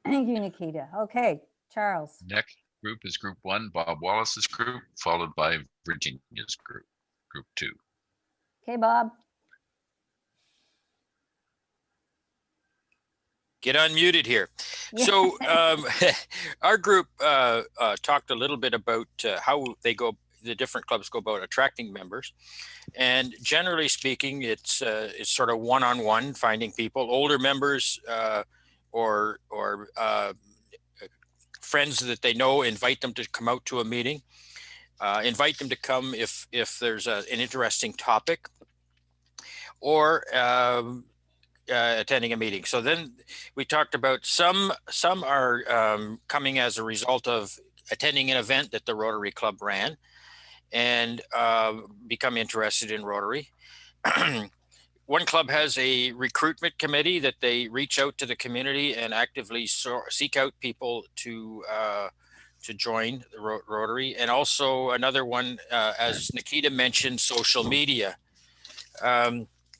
Thank you, Nikita. Okay, Charles. Next group is Group 1, Bob Wallace's group, followed by Virginia's group, Group 2. Okay, Bob. Get unmuted here. So our group talked a little bit about how the different clubs go about attracting members. And generally speaking, it's sort of one-on-one, finding people, older members or friends that they know, invite them to come out to a meeting, invite them to come if there's an interesting topic, or attending a meeting. So then we talked about some are coming as a result of attending an event that the Rotary Club ran and become interested in Rotary. One club has a recruitment committee that they reach out to the community and actively seek out people to join the Rotary. And also another one, as Nikita mentioned, social media.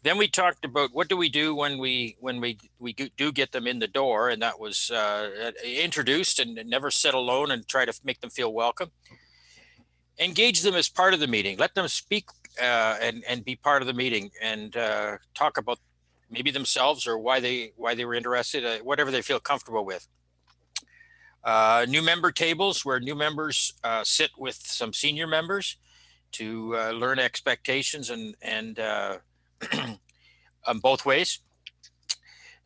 Then we talked about what do we do when we do get them in the door, and that was introduced and never sit alone and try to make them feel welcome. Engage them as part of the meeting. Let them speak and be part of the meeting and talk about maybe themselves or why they were interested, whatever they feel comfortable with. New member tables where new members sit with some senior members to learn expectations and both ways.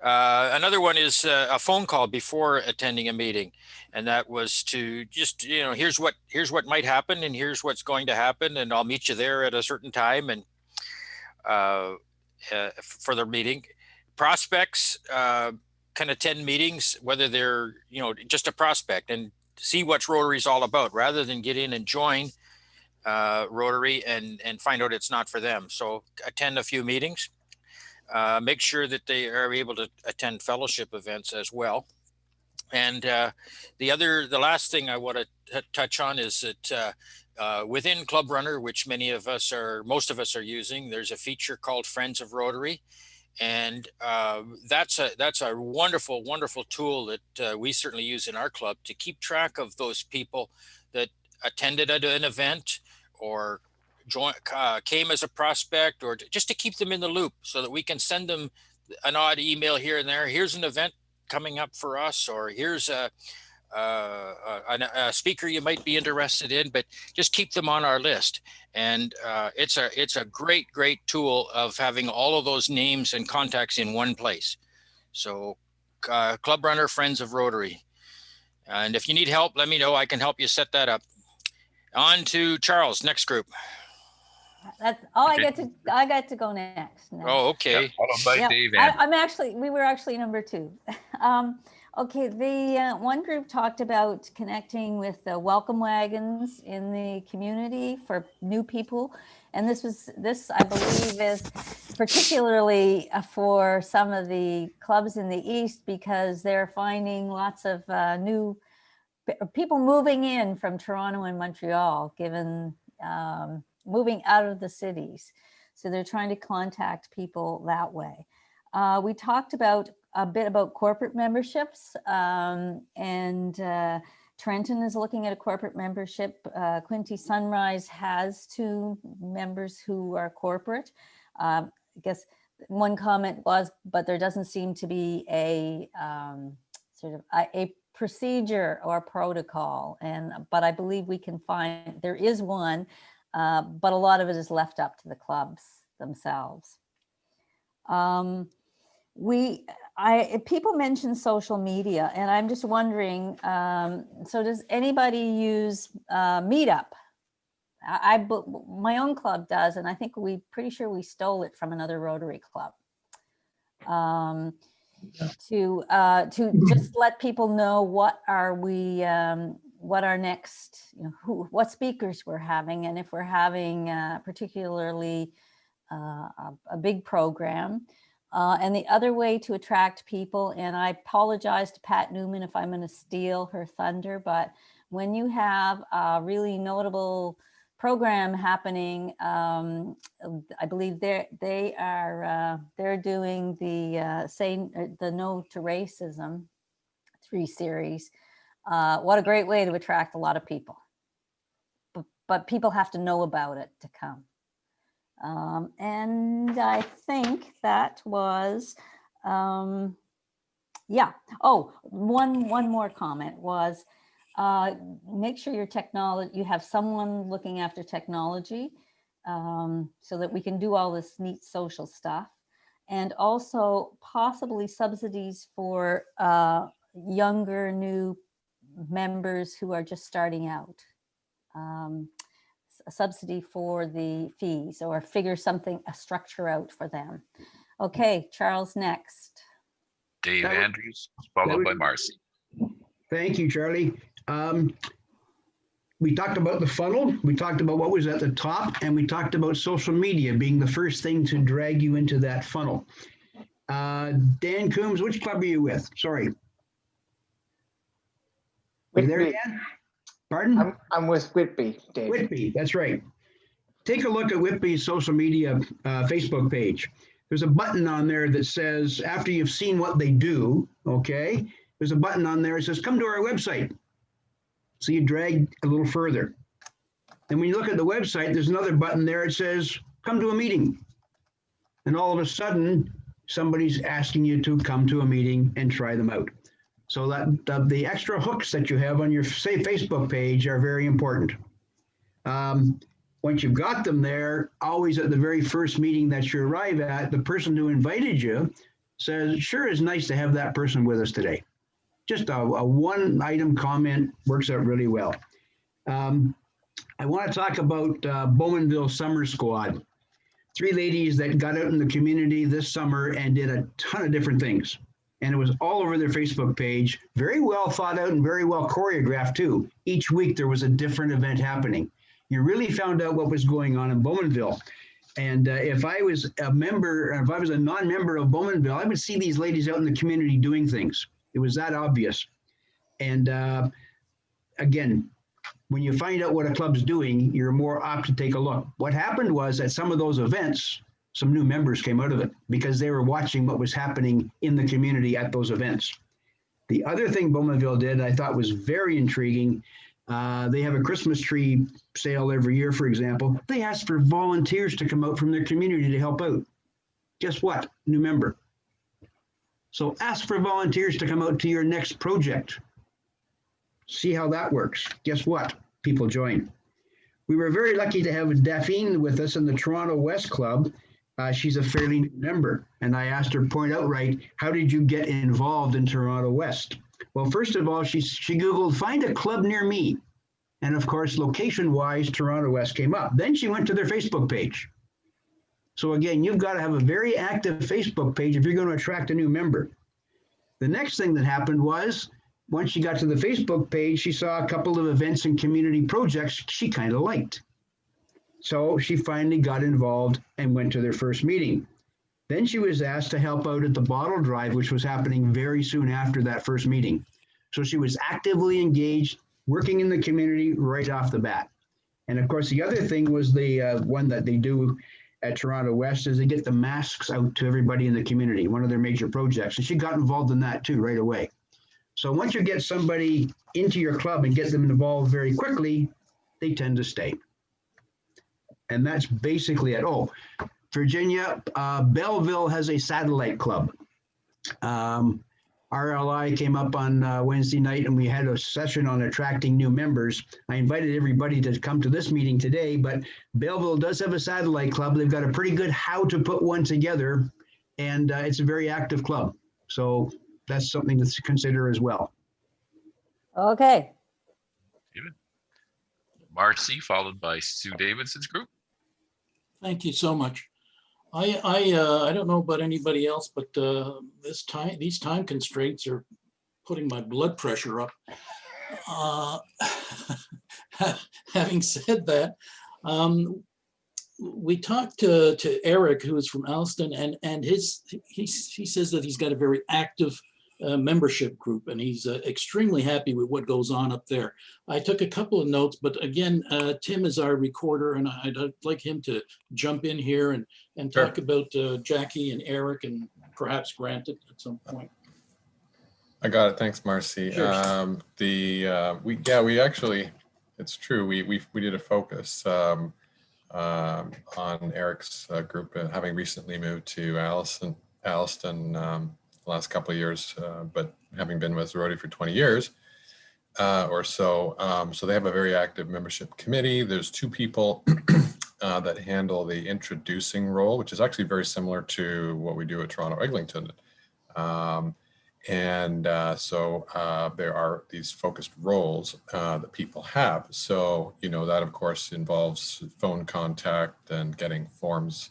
Another one is a phone call before attending a meeting, and that was to just, here's what might happen, and here's what's going to happen, and I'll meet you there at a certain time, and for the meeting. Prospects can attend meetings, whether they're just a prospect, and see what Rotary is all about, rather than get in and join Rotary and find out it's not for them. So attend a few meetings. Make sure that they are able to attend fellowship events as well. And the last thing I want to touch on is that within Club Runner, which most of us are using, there's a feature called Friends of Rotary. And that's a wonderful, wonderful tool that we certainly use in our club to keep track of those people that attended at an event or came as a prospect, or just to keep them in the loop so that we can send them an odd email here and there. Here's an event coming up for us, or here's a speaker you might be interested in, but just keep them on our list. And it's a great, great tool of having all of those names and contacts in one place. So Club Runner, Friends of Rotary. And if you need help, let me know. I can help you set that up. On to Charles, next group. That's all. I get to go next. Oh, okay. Yeah, followed by Dave. We were actually number 2. Okay, the one group talked about connecting with the welcome wagons in the community for new people. And this I believe is particularly for some of the clubs in the East, because they're finding lots of new people moving in from Toronto and Montreal, given moving out of the cities. So they're trying to contact people that way. We talked a bit about corporate memberships, and Trenton is looking at a corporate membership. Quinty Sunrise has 2 members who are corporate. I guess one comment was, but there doesn't seem to be a sort of a procedure or protocol, but I believe we can find, there is one, but a lot of it is left up to the clubs themselves. People mention social media, and I'm just wondering, so does anybody use Meetup? My own club does, and I think pretty sure we stole it from another Rotary club. To just let people know what our next, what speakers we're having, and if we're having particularly a big program. And the other way to attract people, and I apologize to Pat Newman if I'm going to steal her thunder, but when you have a really notable program happening, I believe they're doing the No to Racism 3 series. What a great way to attract a lot of people, but people have to know about it to come. And I think that was, yeah. Oh, one more comment was, make sure you have someone looking after technology, so that we can do all this neat social stuff, and also possibly subsidies for younger new members who are just starting out. A subsidy for the fees, or figure a structure out for them. Okay, Charles next. Dave That would- Andrews, followed by Marcy. Thank you, Charlie. We talked about the funnel, we talked about what was at the top, and we talked about social media being the first thing to drag you into that funnel. Dan Coombs, which club are you with? Sorry. Are you there, Whitby. Dan? Pardon? I'm with Whitby, Dave. Whitby, that's right. Take a look at Whitby's social media Facebook page. There's a button on there that says, after you've seen what they do, okay, there's a button on there that says, come to our website. So you drag a little further. And when you look at the website, there's another button there. It says, come to a meeting. And all of a sudden, somebody's asking you to come to a meeting and try them out. So that the extra hooks that you have on your, say, Facebook page are very important. Once you've got them there, always at the very first meeting that you arrive at, the person who invited you says, sure, it's nice to have that person with us today. Just a one item comment works out really well. I want to talk about Bowmanville Summer Squad. 3 ladies that got out in the community this summer and did a ton of different things. And it was all over their Facebook page, very well thought out and very well choreographed too. Each week there was a different event happening. You really found out what was going on in Bowmanville. And if I was a member, if I was a non-member of Bowmanville, I would see these ladies out in the community doing things. It was that obvious. And again, when you find out what a club's doing, you're more apt to take a look. What happened was at some of those events, some new members came out of it because they were watching what was happening in the community at those events. The other thing Bowmanville did I thought was very intriguing. They have a Christmas tree sale every year, for example. They asked for volunteers to come out from their community to help out. Guess what? New member. So ask for volunteers to come out to your next project. See how that works. Guess what? People join. We were very lucky to have Daphne with us in the Toronto West Club. She's a fairly new member. And I asked her point outright, how did you get involved in Toronto West? Well, first of all, she Googled, find a club near me. And of course, location-wise, Toronto West came up. Then she went to their Facebook page. So again, you've got to have a very active Facebook page if you're going to attract a new member. The next thing that happened was, once she got to the Facebook page, she saw a couple of events and community projects she kind of liked. So she finally got involved and went to their first meeting. Then she was asked to help out at the bottle drive, which was happening very soon after that first meeting. So she was actively engaged, working in the community right off the bat. And of course, the other thing was the one that they do at Toronto West is they get the masks out to everybody in the community, one of their major projects. And she got involved in that too right away. So once you get somebody into your club and get them involved very quickly, they tend to stay. And that's basically it. Oh, Virginia, Belleville has a satellite club. RLI came up on Wednesday night and we had a session on attracting new members. I invited everybody to come to this meeting today, but Belleville does have a satellite club. They've got a pretty good how to put one together, and it's a very active club. So that's something to consider as well. Okay. Marcy, followed by Sue Davidson's group. Thank you so much. I don't know about anybody else, but these time constraints are putting my blood pressure up. Having said that, we talked to Eric, who is from Alston, and he says that he's got a very active membership group, and he's extremely happy with what goes on up there. I took a couple of notes, but again, Tim is our recorder, and I'd like him to jump in here and talk about Jackie and Eric and perhaps Grant at some point. I got it. Thanks, Marcy. Sure. We actually, it's true. We did a focus on Eric's group, having recently moved to Alston the last couple of years, but having been with Rotary for 20 years or so. So they have a very active membership committee. There's 2 people that handle the introducing role, which is actually very similar to what we do at Toronto Eglinton. So there are these focused roles that people have. So, that of course involves phone contact and getting forms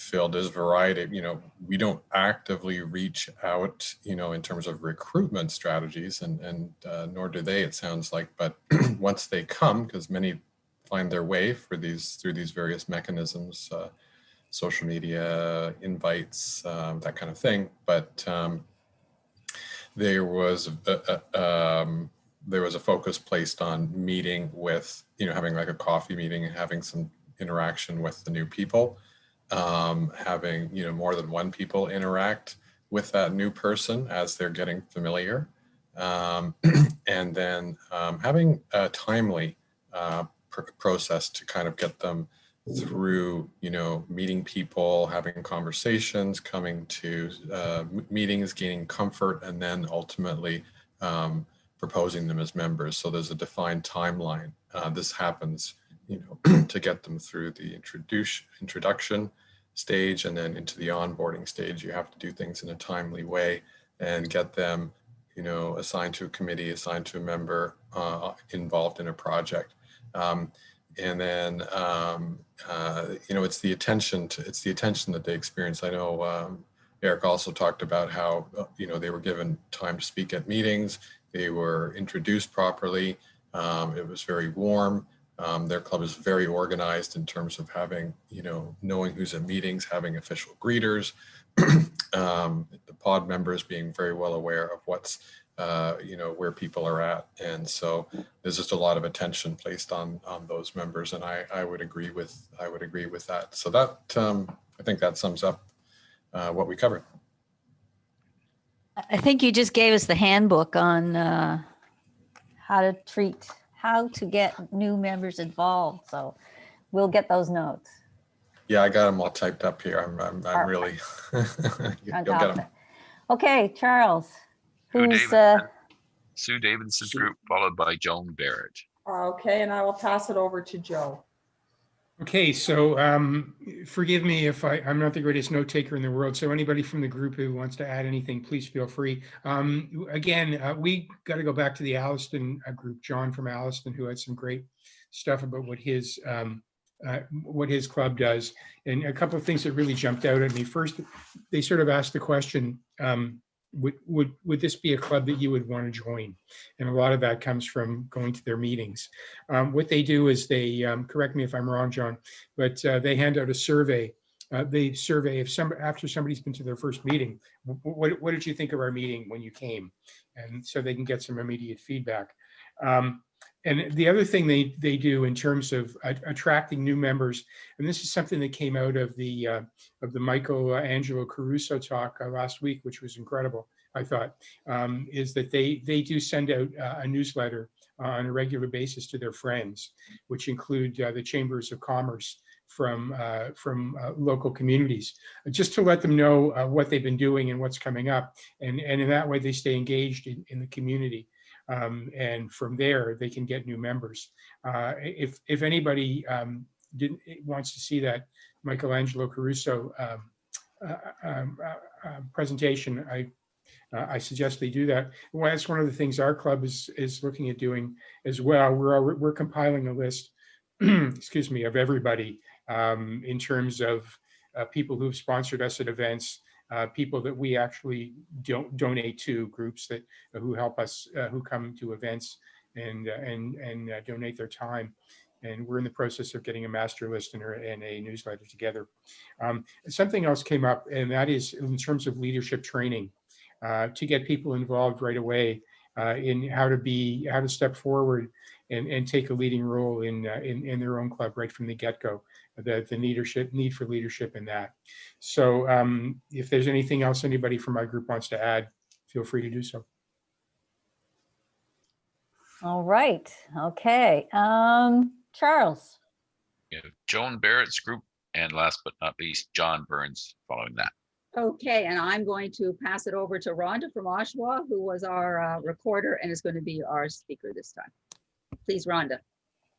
Phil, there's variety. We don't actively reach out, in terms of recruitment strategies, and nor do they, it sounds like. But once they come, because many find their way through these various mechanisms, social media, invites, that kind of thing. But there was a focus placed on meeting with, having like a coffee meeting and having some interaction with the new people, having, more than one people interact with that new person as they're getting familiar, and then having a timely process to kind of get them through, meeting people, having conversations, coming to meetings, gaining comfort, and then ultimately proposing them as members. So there's a defined timeline. This happens, to get them through the introduction stage and then into the onboarding stage. You have to do things in a timely way and get them, assigned to a committee, assigned to a member, involved in a project. And then, it's the attention that they experience. I know Eric also talked about how, they were given time to speak at meetings. They were introduced properly. It was very warm. Their club is very organized in terms of having, knowing who's at meetings, having official greeters, the pod members being very well aware of what's, where people are at. And so there's just a lot of attention placed on those members. And I would agree with that. So that, I think that sums up what we covered. I think you just gave us the handbook on how to get new members involved. So we'll get those notes. Yeah, I got them all typed up here. I'm really, you'll get them. Okay, Charles. Sue Davidson's group, followed by Joan Barrett. Okay, and I will pass it over to Joe. Okay, so forgive me if I'm not the greatest note taker in the world. So anybody from the group who wants to add anything, please feel free. Again, we got to go back to the Alliston group, John from Alliston, who had some great stuff about what his club does. And a couple of things that really jumped out at me. First, they sort of asked the question, would this be a club that you would want to join? And a lot of that comes from going to their meetings. What they do is they, correct me if I'm wrong, John, but they hand out a survey. They survey after somebody's been to their first meeting, what did you think of our meeting when you came? And so they can get some immediate feedback. And the other thing they do in terms of attracting new members, and this is something that came out of the Michael Angelo Caruso talk last week, which was incredible, I thought, is that they do send out a newsletter on a regular basis to their friends, which include the chambers of commerce from local communities, just to let them know what they've been doing and what's coming up, and in that way they stay engaged in the community. And from there, they can get new members. If anybody wants to see that Michelangelo Caruso presentation, I suggest they do that. Well, that's one of the things our club is looking at doing as well. We're compiling a list, excuse me, of everybody in terms of people who've sponsored us at events. People that we actually donate to, groups who help us, who come to events and donate their time. And we're in the process of getting a master list and a newsletter together. Something else came up, and that is in terms of leadership training, to get people involved right away in how to step forward and take a leading role in their own club right from the get-go. The need for leadership in that. So if there's anything else anybody from my group wants to add, feel free to do so. All right. Okay. Charles. We have Joan Barrett's group, and last but not least, John Burns following that. Okay, and I'm going to pass it over to Rhonda from Oshawa, who was our recorder and is going to be our speaker this time. Please, Rhonda.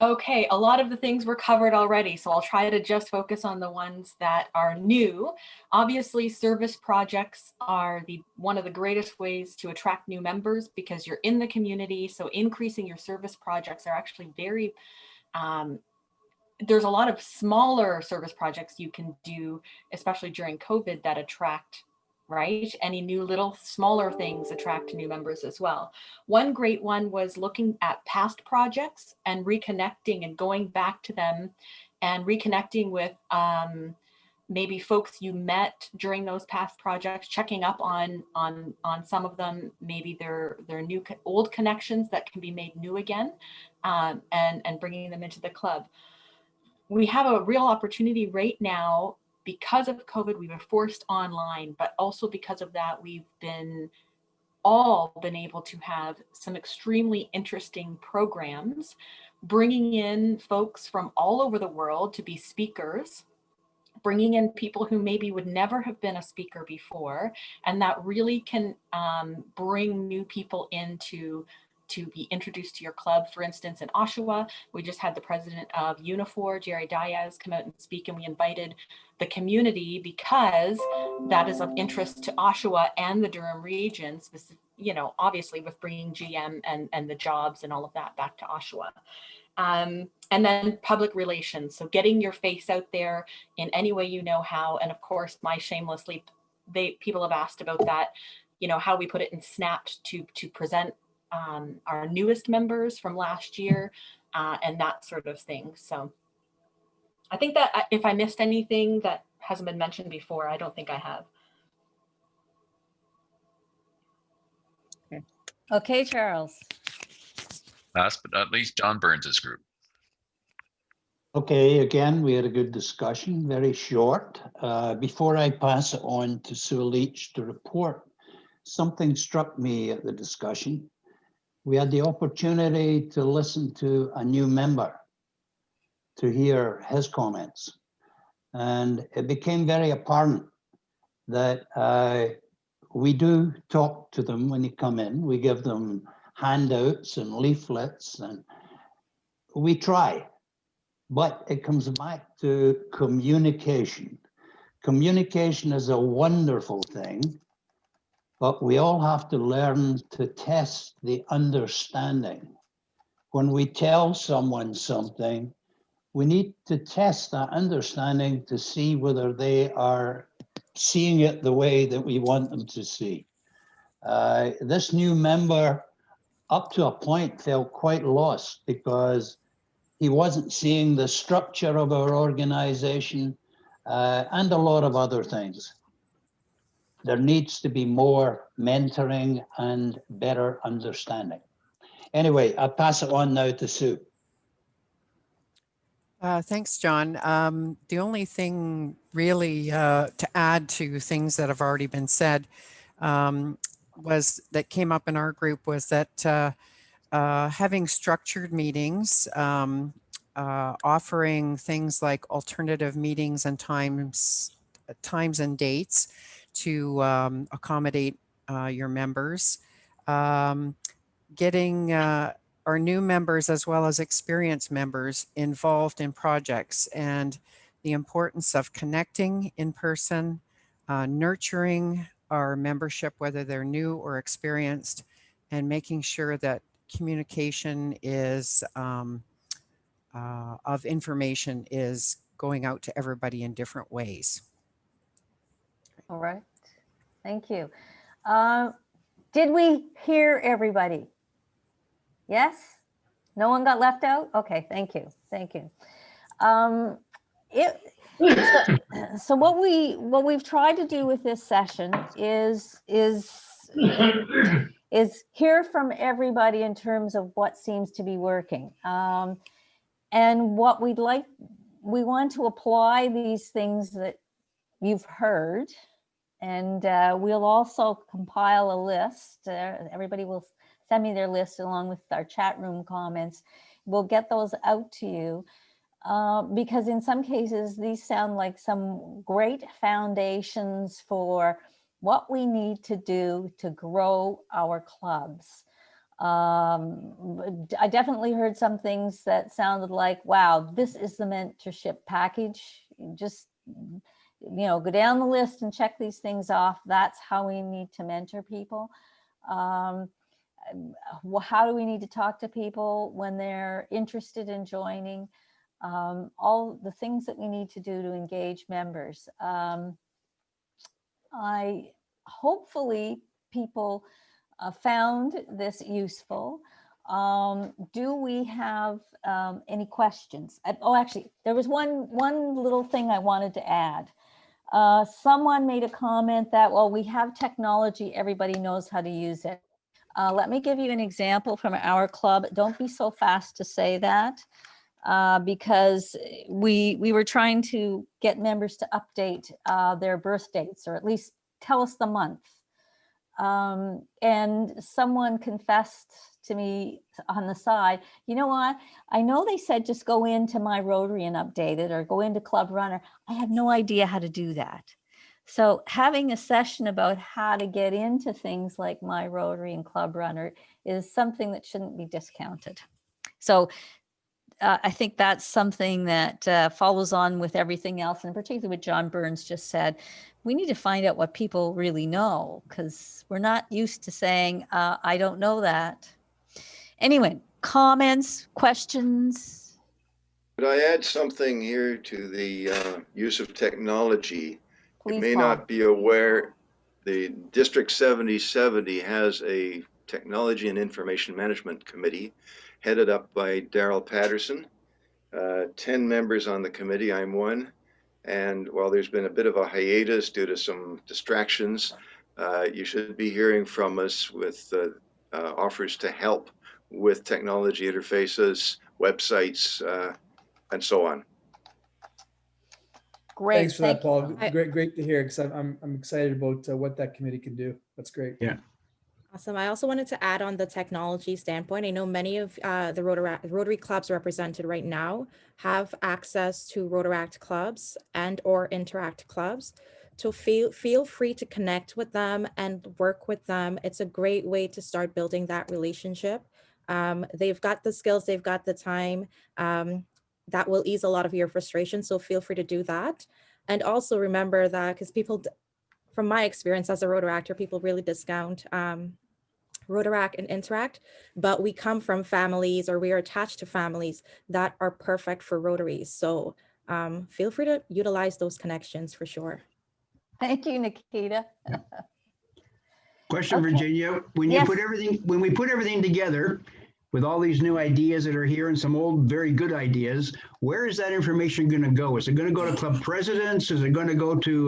Okay, a lot of the things were covered already, so I'll try to just focus on the ones that are new. Obviously, service projects are one of the greatest ways to attract new members because you're in the community, so increasing your service projects are actually very there's a lot of smaller service projects you can do, especially during COVID, that attract, right? Any new little smaller things attract new members as well. One great one was looking at past projects and reconnecting and going back to them and reconnecting with maybe folks you met during those past projects, checking up on some of them, maybe they're new old connections that can be made new again, and bringing them into the club. We have a real opportunity right now because of COVID. We were forced online, but also because of that, we've all been able to have some extremely interesting programs, bringing in folks from all over the world to be speakers, bringing in people who maybe would never have been a speaker before, and that really can bring new people into to be introduced to your club. For instance, in Oshawa, we just had the president of Unifor, Jerry Diaz, come out and speak, and we invited the community because that is of interest to Oshawa and the Durham region, you know, obviously with bringing GM and the jobs and all of that back to Oshawa. And then public relations, so getting your face out there in any way you know how. And of course, my shamelessly, people have asked about that, you know, how we put it in Snapped to present our newest members from last year, and that sort of thing. So I think that if I missed anything that hasn't been mentioned before, I don't think I have. Okay, Charles. Last but not least, John Burns's group. Okay, again, we had a good discussion, very short. Before I pass it on to Sue Leach to report, something struck me at the discussion. We had the opportunity to listen to a new member, to hear his comments. And it became very apparent that we do talk to them when they come in. We give them handouts and leaflets, and we try. But it comes back to communication. Communication is a wonderful thing, but we all have to learn to test the understanding. When we tell someone something, we need to test that understanding to see whether they are seeing it the way that we want them to see. This new member, up to a point, felt quite lost because he wasn't seeing the structure of our organization and a lot of other things. There needs to be more mentoring and better understanding. Anyway, I'll pass it on now to Sue. Thanks, John. The only thing really to add to things that have already been said that came up in our group was that having structured meetings, offering things like alternative meetings and times and dates to accommodate your members, getting our new members as well as experienced members involved in projects, and the importance of connecting in person, nurturing our membership, whether they're new or experienced, and making sure that communication is of information is going out to everybody in different ways. All right, thank you. Did we hear everybody? Yes? No one got left out? Okay, thank you, thank you. So what we've tried to do with this session is hear from everybody in terms of what seems to be working. And what we want to apply these things that you've heard, and we'll also compile a list. Everybody will send me their list along with our chat room comments. We'll get those out to you because in some cases, these sound like some great foundations for what we need to do to grow our clubs. I definitely heard some things that sounded like, wow, this is the mentorship package. Just, go down the list and check these things off. That's how we need to mentor people. How do we need to talk to people when they're interested in joining? all the things that we need to do to engage members. Hopefully people found this useful. Do we have any questions? Oh, actually, there was one little thing I wanted to add. Someone made a comment that, well, we have technology, everybody knows how to use it. Let me give you an example from our club. Don't be so fast to say that, because we were trying to get members to update their birth dates, or at least tell us the month. And someone confessed to me on the side, you know what? I know they said just go into My Rotary and update it, or go into Club Runner. I had no idea how to do that. So having a session about how to get into things like My Rotary and Club Runner is something that shouldn't be discounted. So I think that's something that follows on with everything else, and particularly what John Burns just said. We need to find out what people really know, because we're not used to saying, I don't know that. Anyway, comments, questions? Could I add something here to the use of technology? Please, you may Paul. not be aware, the District 7070 has a Technology and Information Management Committee headed up by Daryl Patterson. 10 members on the committee, I'm one. And while there's been a bit of a hiatus due to some distractions, you should be hearing from us with offers to help with technology interfaces, websites, and so on. Great. Thanks for that, Paul. you. Great to hear, because I'm excited about what that committee can do. That's great. Yeah. Awesome. I also wanted to add on the technology standpoint. I know many of the Rotary clubs represented right now have access to Rotaract clubs and or Interact clubs. So feel free to connect with them and work with them. It's a great way to start building that relationship. They've got the skills, they've got the time. That will ease a lot of your frustration. So feel free to do that. And also remember that, because people, from my experience as a Rotaractor, people really discount Rotaract and Interact, but we come from families, or we are attached to families that are perfect for Rotaries. So feel free to utilize those connections for sure. Thank you, Nikita. Yeah. Question, Okay. Virginia, when you Yes. when we put everything together with all these new ideas that are here and some old, very good ideas, where is that information going to go? Is it going to go to club presidents? Is it going to go to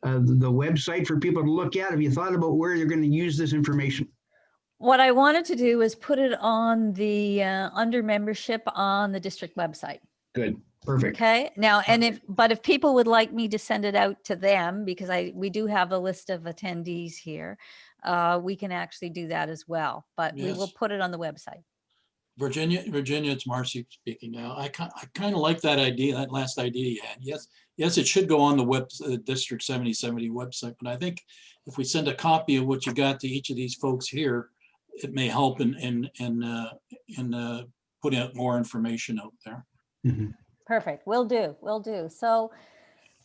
the website for people to look at? Have you thought about where you're going to use this information? What I wanted to do is put it on the under membership on the district website. Good. Perfect. Okay. Now, and if people would like me to send it out to them, because we do have a list of attendees here, we can actually do that as well. But we will Yes. put it on the website. Virginia, it's Marcy speaking now. I kind of like that idea, that last idea you had. Yes, it should go on the District 7070 website, but I think if we send a copy of what you got to each of these folks here, it may help in putting out more information out there. Mm-hmm. Perfect. Will do. So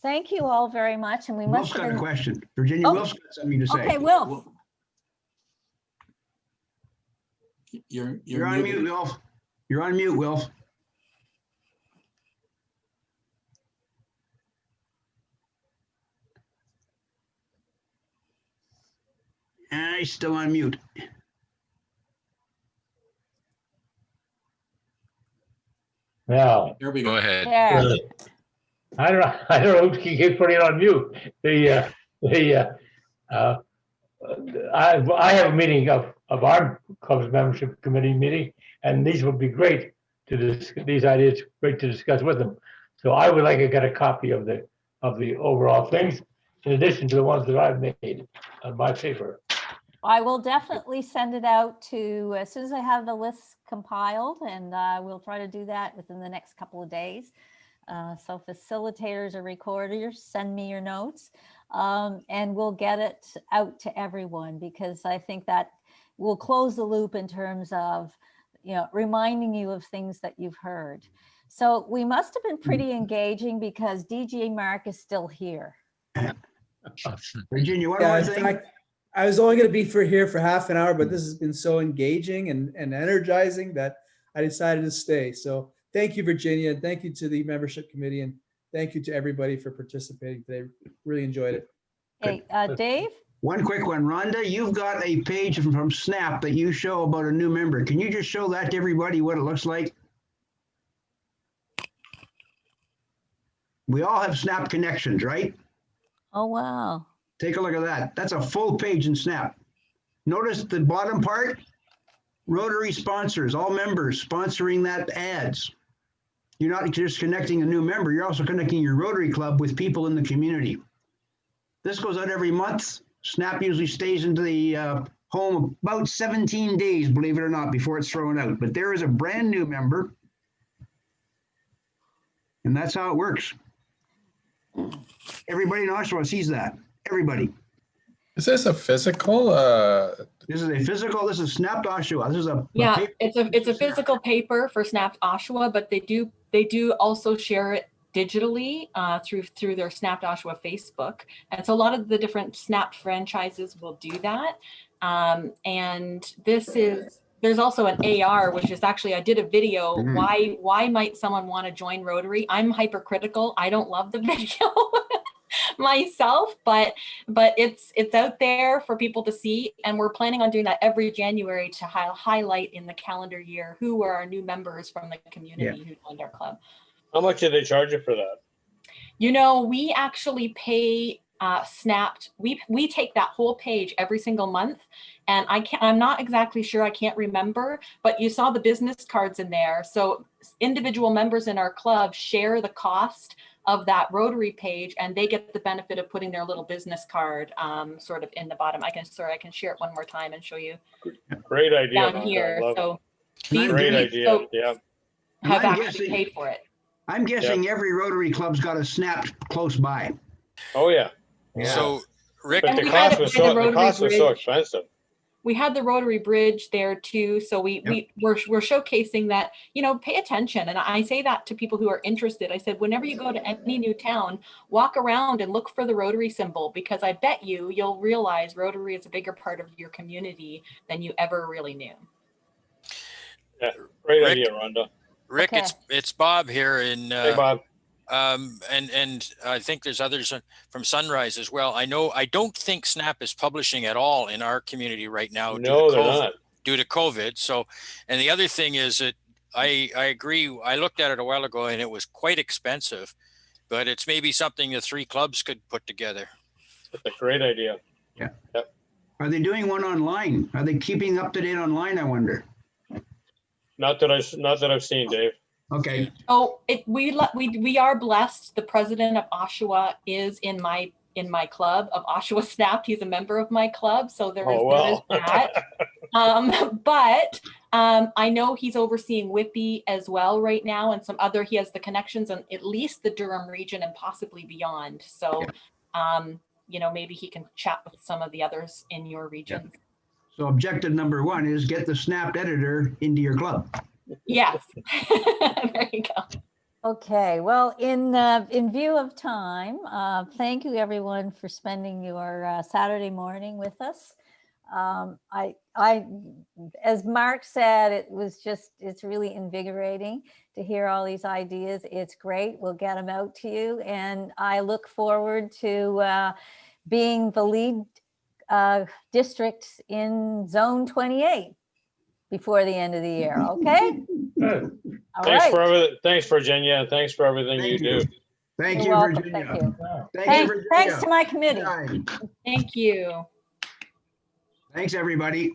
thank you all very much. And we Will's must got have a been... question. Virginia, Oh. Will's got something to say. Okay, Will. You're on mute, Will. You're on mute, Will. He's still on mute. Now, Here we go. Go ahead. Yeah. I don't know who keeps putting it on mute. I have a meeting of our club's membership committee meeting, and these would be great these ideas great to discuss with them. So I would like to get a copy of the overall things, in addition to the ones that I've made on my paper. I will definitely send it out to, as soon as I have the list compiled, and we'll try to do that within the next couple of days. So facilitators or recorders, send me your notes, and we'll get it out to everyone, because I think that will close the loop in terms of, reminding you of things that you've heard. So we must have been pretty engaging, because DJ Mark is still here. Virginia, one Yeah, more in thing. fact, I was only going to be here for half an hour, but this has been so engaging and energizing that I decided to stay. So thank you, Virginia. And thank you to the membership committee. And thank you to everybody for participating today. Really enjoyed it. Hey, Dave? One quick one, Rhonda, you've got a page from Snap that you show about a new member. Can you just show that to everybody, what it looks like? We all have Snap connections, right? Oh, wow. Take a look at that. That's a full page in Snap. Notice the bottom part, Rotary sponsors, all members sponsoring that ads. You're not just connecting a new member, you're also connecting your Rotary Club with people in the community. This goes out every month. Snap usually stays into the home about 17 days, believe it or not, before it's thrown out. But there is a brand new member. And that's how it works. Everybody in Oshawa sees that. Everybody. Is this a physical? This is a physical. This is Snapped Oshawa. This is a Yeah, paper. it's a physical paper for Snapped Oshawa, but they do also share it digitally through their Snapped Oshawa Facebook. And so a lot of the different Snapped franchises will do that. And there's also an AR, which is actually, I did a video. Why might someone want to join Rotary? I'm hypercritical. I don't love the video myself, but it's out there for people to see. And we're planning on doing that every January to highlight in the calendar year who were our new members from the community who joined our club. How much did they charge you for that? You know, we actually pay Snapped. We take that whole page every single month, and I'm not exactly sure. I can't remember, but you saw the business cards in there. So individual members in our club share the cost of that Rotary page, and they get the benefit of putting their little business card sort of in the bottom. I can share it one more time and show you. Great idea. Down here. So great idea. Yeah. Have actually paid for it. I'm guessing every Rotary club's got a Snapped close by. Oh yeah. So Rick, but the cost was so expensive. We had the Rotary Bridge there too. So we're showcasing that, pay attention. And I say that to people who are interested. I said, whenever you go to any new town, walk around and look for the Rotary symbol, because I bet you'll realize Rotary is a bigger part of your community than you ever really knew. Yeah, great idea, Rhonda. Rick, Okay. it's Bob here in Hey, Bob. And I think there's others from Sunrise as well. I don't think Snap is publishing at all in our community right now. No, they're not. Due to COVID. So, and the other thing is that I agree. I looked at it a while ago and it was quite expensive, but it's maybe something the three clubs could put together. That's a great idea. Yeah. Yep. Are they doing one online? Are they keeping up to date online, I wonder? Not that I've seen, Dave. Okay. Oh, we are blessed. The president of Oshawa is in my club of Oshawa Snapped. He's a member of my club, so there is that. But I know he's overseeing Whippy as well right now, and he has the connections in at least the Durham region and possibly beyond. So, maybe he can chat with some of the others in your region. Yeah. So objective number one is get the Snapped editor into your club. Yes. There you go. Okay, well, in view of time, thank you everyone for spending your Saturday morning with us. As Mark said, it's really invigorating to hear all these ideas. It's great. We'll get them out to you. And I look forward to being the lead district in Zone 28 before the end of the year. Okay. Good. All Thanks right. Thanks, Virginia, and thanks for everything you do. Thank You're you, welcome. Virginia. Thank you. Thank you, Thanks Virginia. to my committee. Thank you. Thanks, everybody.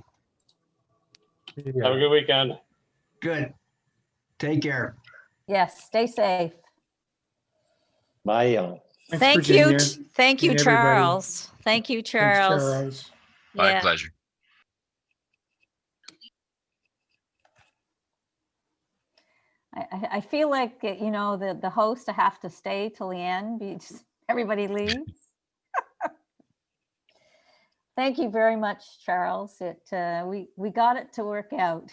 Have a good weekend. Good. Take care. Yes, stay safe. Bye. Thank you, Charles. Thank you, Charles. Charles. My Yeah. pleasure. I feel like, the host, I have to stay till the end because everybody leaves. Thank you very much, Charles. We got it to work out.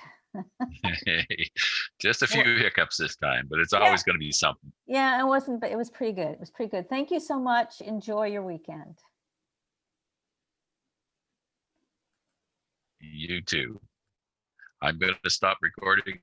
Just a few hiccups this time, but it's always going to be something. Yeah, it wasn't, but it was pretty good. It was pretty good. Thank you so much. Enjoy your weekend. You too. I'm going to stop recording